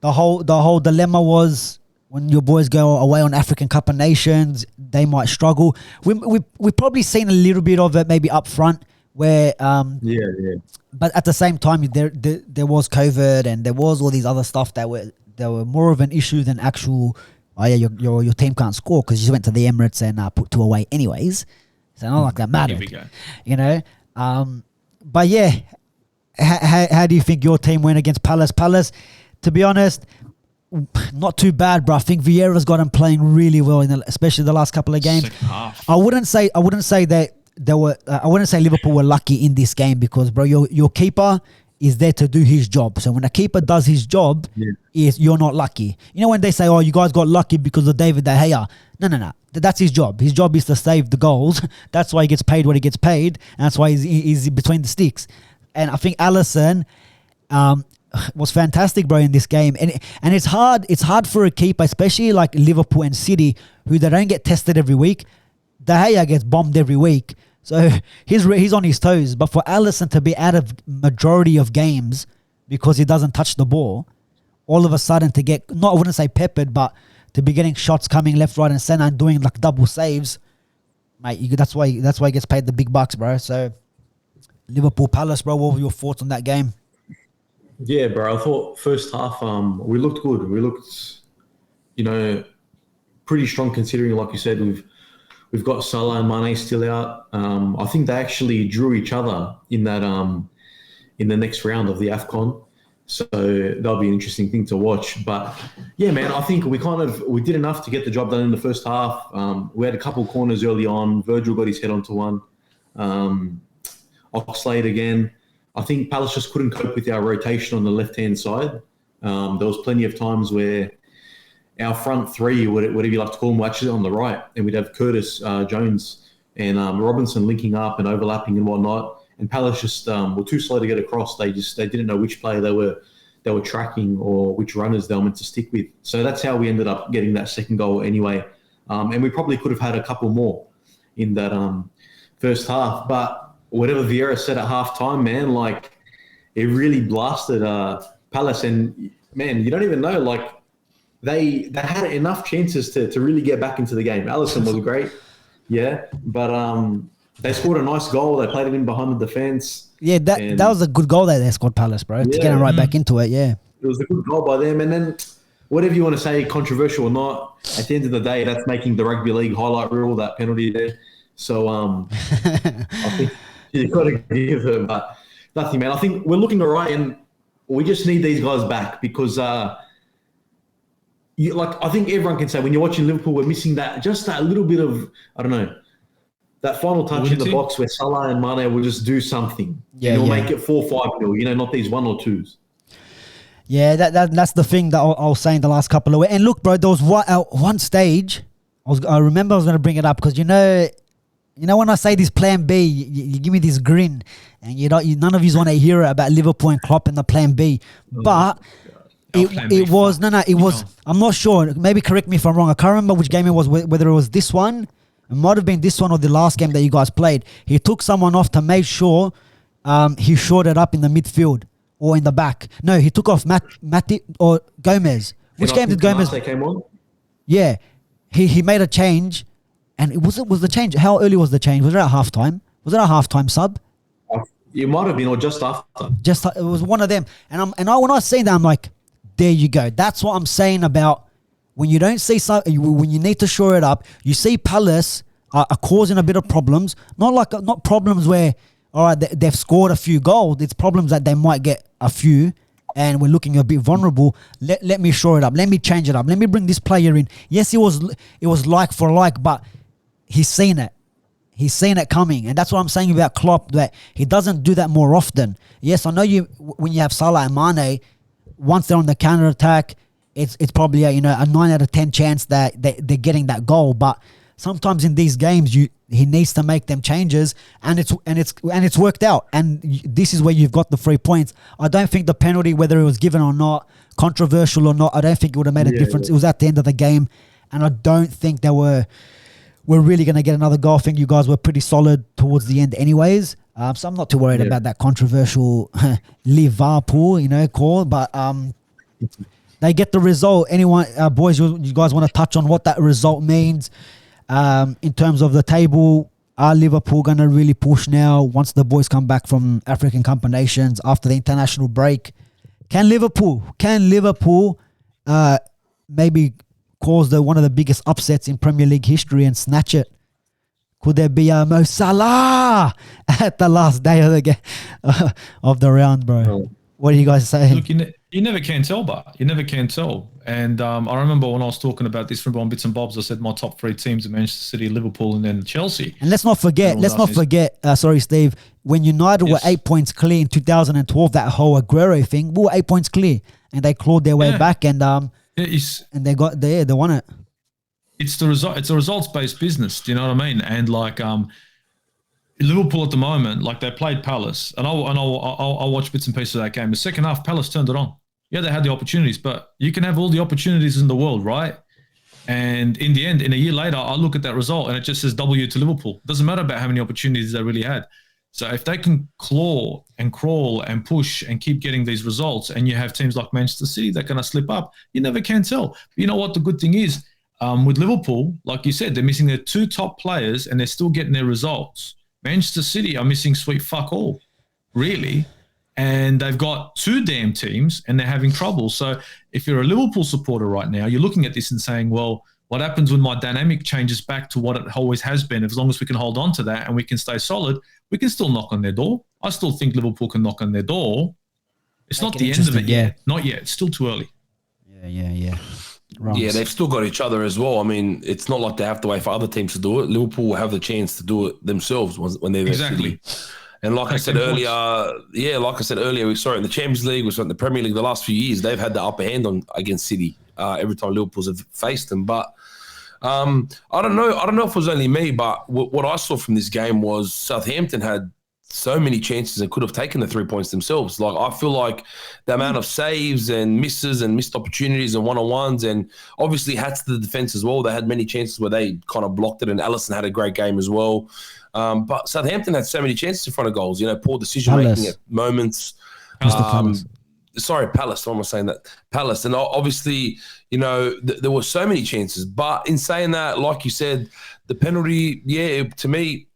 The whole dilemma was when your boys go away on African Cup of Nations, they might struggle. We've probably seen a little bit of it maybe up front where But at the same time, there was COVID and there was all these other stuff that were more of an issue than actual. Oh yeah, your team can't score because you just went to the Emirates and put 2 away anyways. So not like that mattered, But yeah, how do you think your team went against Palace? Palace, to be honest, not too bad, bro. I think Vieira's got them playing really well, especially the last couple of games. I wouldn't say that I wouldn't say Liverpool were lucky in this game because, bro, your keeper is there to do his job. So when a keeper does his job, you're not lucky. When they say, oh, you guys got lucky because of David De Gea. No. That's his job. His job is to save the goals. That's why he gets paid what he gets paid. And that's why he's between the sticks. And I think Alisson was fantastic, bro, in this game. And it's hard for a keeper, especially like Liverpool and City, who they don't get tested every week. De Gea gets bombed every week. So he's on his toes. But for Alisson to be out of majority of games because he doesn't touch the ball, all of a sudden to get, I wouldn't say peppered, but to be getting shots coming left, right, and center and doing like double saves, mate, that's why he gets paid the big bucks, bro. So Liverpool Palace, bro, what were your thoughts on that game? Yeah, bro, I thought first half we looked good. We looked, pretty strong considering, like you said, We've got Salah and Mane still out. I think they actually drew each other in that in the next round of the AFCON. So that'll be an interesting thing to watch. But yeah, man, I think we did enough to get the job done in the first half. We had a couple of corners early on. Virgil got his head onto one. Oxlade again. I think Palace just couldn't cope with our rotation on the left-hand side. There was plenty of times where our front three, whatever you like to call them, were actually on the right. And we'd have Curtis Jones and Robinson linking up and overlapping and whatnot. And Palace just were too slow to get across. They didn't know which player they were tracking or which runners they were meant to stick with. So that's how we ended up getting that second goal anyway. And we probably could have had a couple more in that first half. But whatever Vieira said at halftime, man, like it really blasted Palace. And man, you don't even know, like they had enough chances to really get back into the game. Alisson was great. Yeah, but they scored a nice goal. They played it in behind the defence. Yeah, that was a good goal that they scored, Palace, bro. To get them right back into it, yeah. It was a good goal by them. And then whatever you want to say, controversial or not, at the end of the day, that's making the rugby league highlight reel, that penalty there. So I think you've got to give it, but nothing, man. I think we're looking all right, and we just need these guys back because I think everyone can say when you're watching Liverpool, we're missing that little bit of, I don't know, that final touch in the box where Salah and Mane will just do something. Yeah, and we'll make it 4-5-0, not these 1 or 2s. Yeah, that's the thing that I was saying the last couple of weeks. And look, bro, there was one stage, I remember I was going to bring it up because, you know when I say this plan B, you give me this grin and none of you want to hear it about Liverpool and Klopp and the plan B. But it was, I'm not sure. Maybe correct me if I'm wrong. I can't remember which game it was, whether it was this one. It might have been this one or the last game that you guys played. He took someone off to make sure he shorted up in the midfield or in the back. No, he took off Matip or Gomez. Which game did Gomez? Came on? Yeah, he made a change, and was the change? How early was the change? Was it at halftime? Was it a halftime sub? It might have been, or just after. It was one of them, and when I seen that, I'm like, there you go. That's what I'm saying about. When you don't see when you need to shore it up, you see Palace are causing a bit of problems. Not problems where, all right, they've scored a few goals. It's problems that they might get a few, and we're looking a bit vulnerable. Let me shore it up. Let me change it up. Let me bring this player in. Yes, it was like for like, but he's seen it. He's seen it coming, and that's what I'm saying about Klopp. That he doesn't do that more often. Yes, I know when you have Salah and Mane, once they're on the counter attack. It's probably a 9 out of 10 chance that they're getting that goal. But sometimes in these games, he needs to make them changes, and it's worked out. And this is where you've got the 3 points. I don't think the penalty, whether it was given or not, controversial or not, I don't think it would have made a difference. Yeah. It was at the end of the game, and I don't think they were really going to get another goal. I think you guys were pretty solid towards the end, anyways. So I'm not too worried about that controversial Liverpool, call, but. They get the result. Anyone, boys, you guys want to touch on what that result means in terms of the table? Are Liverpool going to really push now once the boys come back from African Cup of Nations after the international break? Can Liverpool maybe cause one of the biggest upsets in Premier League history and snatch it? Could there be a Mo Salah at the last day of the game of the round, bro? What are you guys saying? Look, you never can tell, but you never can tell. And I remember when I was talking about this from Bits and Bobs, I said my top 3 teams are Manchester City, Liverpool, and then Chelsea. And let's not forget, sorry, Steve, when United were 8 points clear in 2012, that whole Aguero thing, we were 8 points clear, and they clawed their way back, and they got there, they won it. It's the result. It's a results-based business. Do you know what I mean? And Liverpool at the moment, they played Palace, and I'll watch bits and pieces of that game. The second half, Palace turned it on. Yeah, they had the opportunities, but you can have all the opportunities in the world, right? And in the end, in a year later, I look at that result and it just says W to Liverpool. Doesn't matter about how many opportunities they really had. So if they can claw and crawl and push and keep getting these results, and you have teams like Manchester City that are going to slip up, you never can tell. But you know what the good thing is? With Liverpool, like you said, they're missing their 2 top players and they're still getting their results. Manchester City are missing sweet fuck all, really. And they've got 2 damn teams and they're having trouble. So if you're a Liverpool supporter right now, you're looking at this and saying, well, what happens when my dynamic changes back to what it always has been? As long as we can hold on to that and we can stay solid, we can still knock on their door. I still think Liverpool can knock on their door. It's not the end of it yet. Not yet. It's still too early. Yeah. Wrongs. Yeah, they've still got each other as well. I mean, it's not like they have to wait for other teams to do it. Liverpool will have the chance to do it themselves when they're there. Exactly. And like I said earlier, we saw it in the Champions League, we saw it in the Premier League the last few years. They've had the upper hand against City every time Liverpool's have faced them. But I don't know if it was only me, but what I saw from this game was Southampton had so many chances and could have taken the 3 points themselves. I feel like the amount of saves and misses and missed opportunities and one-on-ones, and obviously hats to the defence as well. They had many chances where they kind of blocked it, and Alisson had a great game as well. But Southampton had so many chances in front of goals, poor decision-making at moments. sorry, Palace. Why am I saying that? Palace. And obviously, you know, there were so many chances. But in saying that, like you said, the penalty, to me,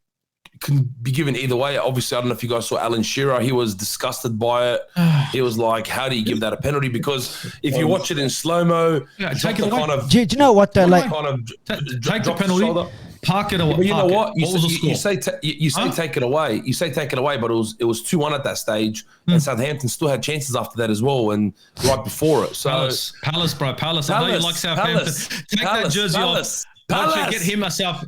can be given either way. Obviously, I don't know if you guys saw Alan Shearer. He was disgusted by it. He was like, how do you give that a penalty? Because if you watch it in slow-mo, take it away. Do you know what, though? Like, take the penalty. Park it away. But you know what? You say take it away. You say take it away, but it was 2-1 at that stage, and Southampton still had chances after that as well, and right before it. So Palace, bro, Palace. I know you like Southampton. Take that jersey off. Get him myself.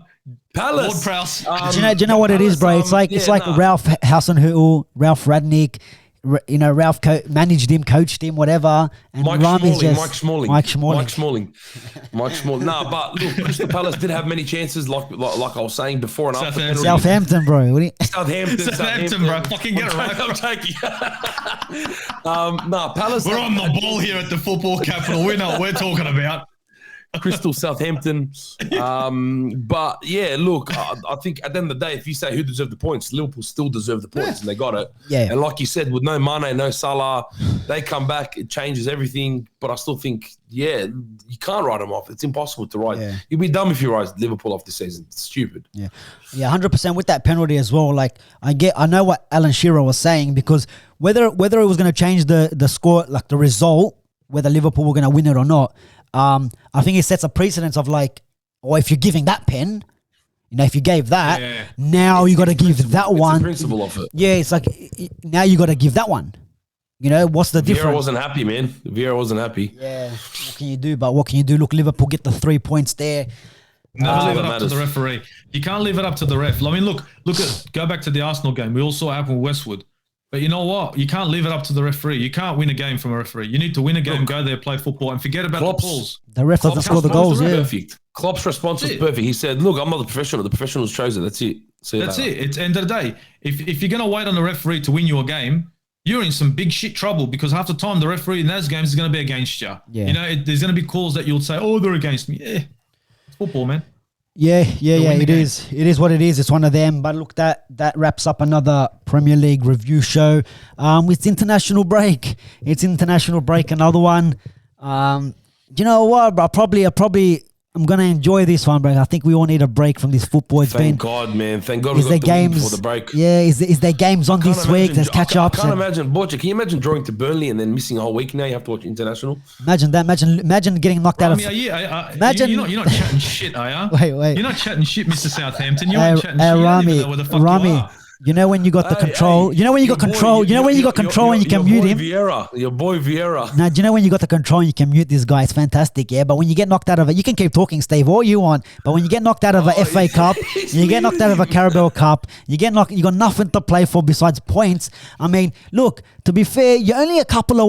Palace. Lord Prowse. do you know what it is, bro? It's like Ralph Hasenhüttl, Ralph Radnick. You know, Ralph managed him, coached him, whatever. And Mike Smalling. Nah, but look, Crystal Palace did have many chances, like I was saying before and after. Southampton, bro. Southampton, bro. Fucking get it right. I'm taking. Palace. We're on the ball here at the football capital. We know what we're talking about. Crystal Southampton. But yeah, look, I think at the end of the day, if you say who deserved the points, Liverpool still deserved the points and they got it. Yeah. And like you said, with no Mane, no Salah, they come back, it changes everything. But I still think, you can't write them off. It's impossible to write. Yeah. You'd be dumb if you write Liverpool off this season. It's stupid. Yeah. Yeah, 100% with that penalty as well. Like I know what Alan Shearer was saying, because whether it was going to change the score, like the result, whether Liverpool were going to win it or not, I think it sets a precedence of like, or if you're giving that pen, you know, if you gave that, now you got to give that one. It's the principle of it. Yeah, it's like now you got to give that one. You know, what's the difference? Vieira wasn't happy, man. Vieira wasn't happy. Yeah, what can you do? But what can you do? Look, Liverpool get the 3 points there. Never leave it up to the referee. You can't leave it up to the ref. I mean, go back to the Arsenal game. We all saw it happen with Westwood. But you know what? You can't leave it up to the referee. You can't win a game from a referee. You need to win a game, go there, play football, and forget about the calls. The ref doesn't score the goals, Perfect. Klopp's response was perfect. He said, look, I'm not the professional. The professionals chose it. That's it. That's it. It's end of the day. If you're going to wait on the referee to win you a game, you're in some big shit trouble, because half the time the referee in those games is going to be against you. Yeah. You know, there's going to be calls that you'll say, oh, they're against me. Yeah, it's football, man. Yeah. It is. It is what it is. It's one of them. But look, that wraps up another Premier League review show. It's international break. Another one. You know what, bro? I'm gonna enjoy this one, bro. I think we all need a break from this football. Thank God, man. Thank God we got the win before the break. Yeah, is there games on this week? There's catch ups. I can't imagine, Borja. Can you imagine drawing to Burnley and then missing a whole week? Now you have to watch international. Imagine that. Imagine getting knocked out of. Imagine you're not chatting shit, are you? Wait. You're not chatting shit, Mr. Southampton. You're not chatting shit. Rami. You know when you got the control. You know when you got control and you can mute him. Your boy Vieira. Now, do you know when you got the control and you can mute this guy? It's fantastic, yeah. But when you get knocked out of it, you can keep talking, Steve, all you want. But when you get knocked out of a FA Cup, you get knocked out of a Carabao Cup, you got nothing to play for besides points. I mean, look, to be fair, you're only a couple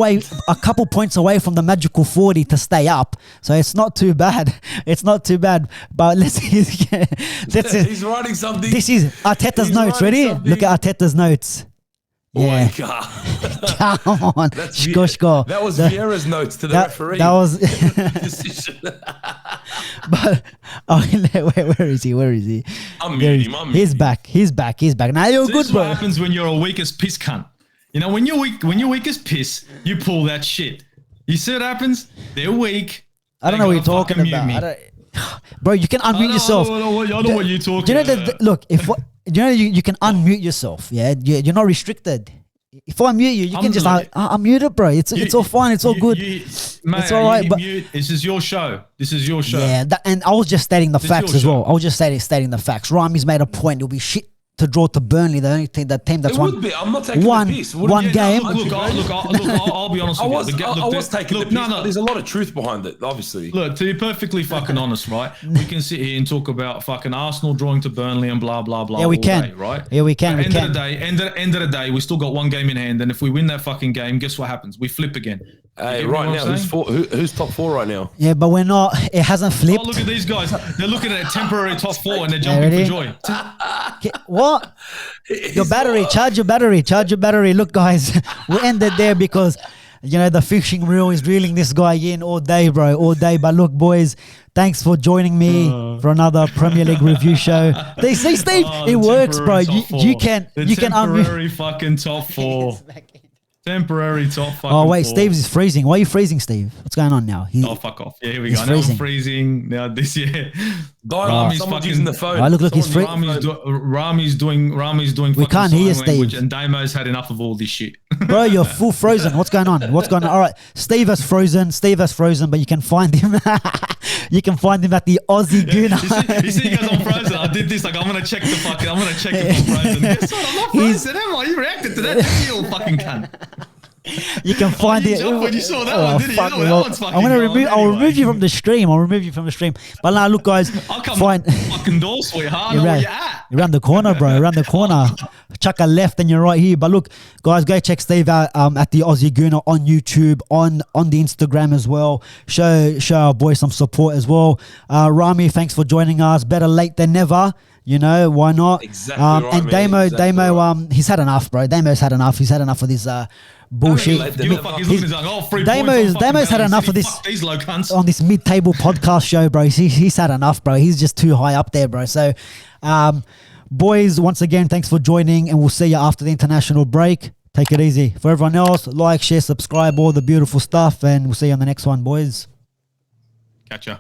points away from the magical 40 to stay up. So it's not too bad. But he's writing something. This is Arteta's notes. Ready? Look at Arteta's notes. Yeah. Oh my God. Come on. Shko. That was Vieira's notes to the referee. That was. But where is he? I'm muting him. He's back. Now you're good, This is bro. what happens when you're a weak as piss cunt. You know, when you're weak as piss, you pull that shit. You see what happens? They're weak. I don't know what you're talking about. Bro, you can unmute yourself. I know what you're talking do you know about. Look, you can unmute yourself. Yeah, you're not restricted. If I mute you can just unmute it, bro. It's all fine. It's all good. Mate, it's all right. But this is your show. Yeah, and I was just stating the facts as well. I was just stating the facts. Rami's made a point. It'll be shit to draw to Burnley, the only team that's it would be. I'm not taking one, the piece. One game. Look, I'll be honest with you. I was taking the piece. No. There's a lot of truth behind it, obviously. Look, to be perfectly fucking honest, right? We can sit here and talk about fucking Arsenal drawing to Burnley and blah, blah, blah. Yeah, we can. Day, right? Yeah, we can. End of the day, we still got one game in hand. And if we win that fucking game, guess what happens? We flip again. Hey, right now, who's top four right now? Yeah, but we're not. It hasn't flipped. Oh, look at these guys. They're looking at a temporary top four and they're jumping for joy. What? Your battery. Charge your battery. Look, guys, we ended there because, you know, the fishing reel is reeling this guy in all day, bro. All day. But look, boys, thanks for joining me for another Premier League review show. They say, Steve, it works, bro. You can unmute. Temporary fucking top four. Temporary top fucking Oh, wait, four. Steve's is freezing. Why are you freezing, Steve? What's going on now? Oh, fuck off. Yeah, here we he's go. Now freezing. I'm freezing. Now this year. Someone's fucking- using the phone. Oh, look, he's free. Rami's doing We can't hear you, sign language, Steve. and Damo's had enough of all this shit. Bro, you're full frozen. What's going on? All right, Steve has frozen, but you can find him. You can find him at the Aussie Gooner. You see, you guys, I'm frozen. I did this. Like, I'm gonna check if I'm frozen. Guess what? I'm not frozen, am I? You reacted to that, didn't you, little fucking cunt? You can find you it. jumped when you saw that one, didn't you? Fuck That me. one's fucking I'm gonna gone remove. I'll anyway. remove you from the stream. But now, look, guys. I'll come Fine. fucking door, sweetheart. I know where you're at. You're around the corner, bro. Around the corner. Chuck a left and you're right here. But look, guys, go check Steve out at the Aussie Gooner on YouTube, on the Instagram as well. Show our boy some support as well. Rami, thanks for joining us. Better late than never. You know, why not? Exactly right, and man. Damo, Exactly right. he's had enough, bro. Damo's had enough. He's had enough of this bullshit. Give a fuck. He's looking at like, 3 points. Damo's had enough of this. Fuck these low cunts. On this mid-table podcast show, bro. He's had enough, bro. He's just too high up there, bro. So, boys, once again, thanks for joining, and we'll see you after the international break. Take it easy. For everyone else, like, share, subscribe, all the beautiful stuff, and we'll see you on the next one, boys. Catch ya.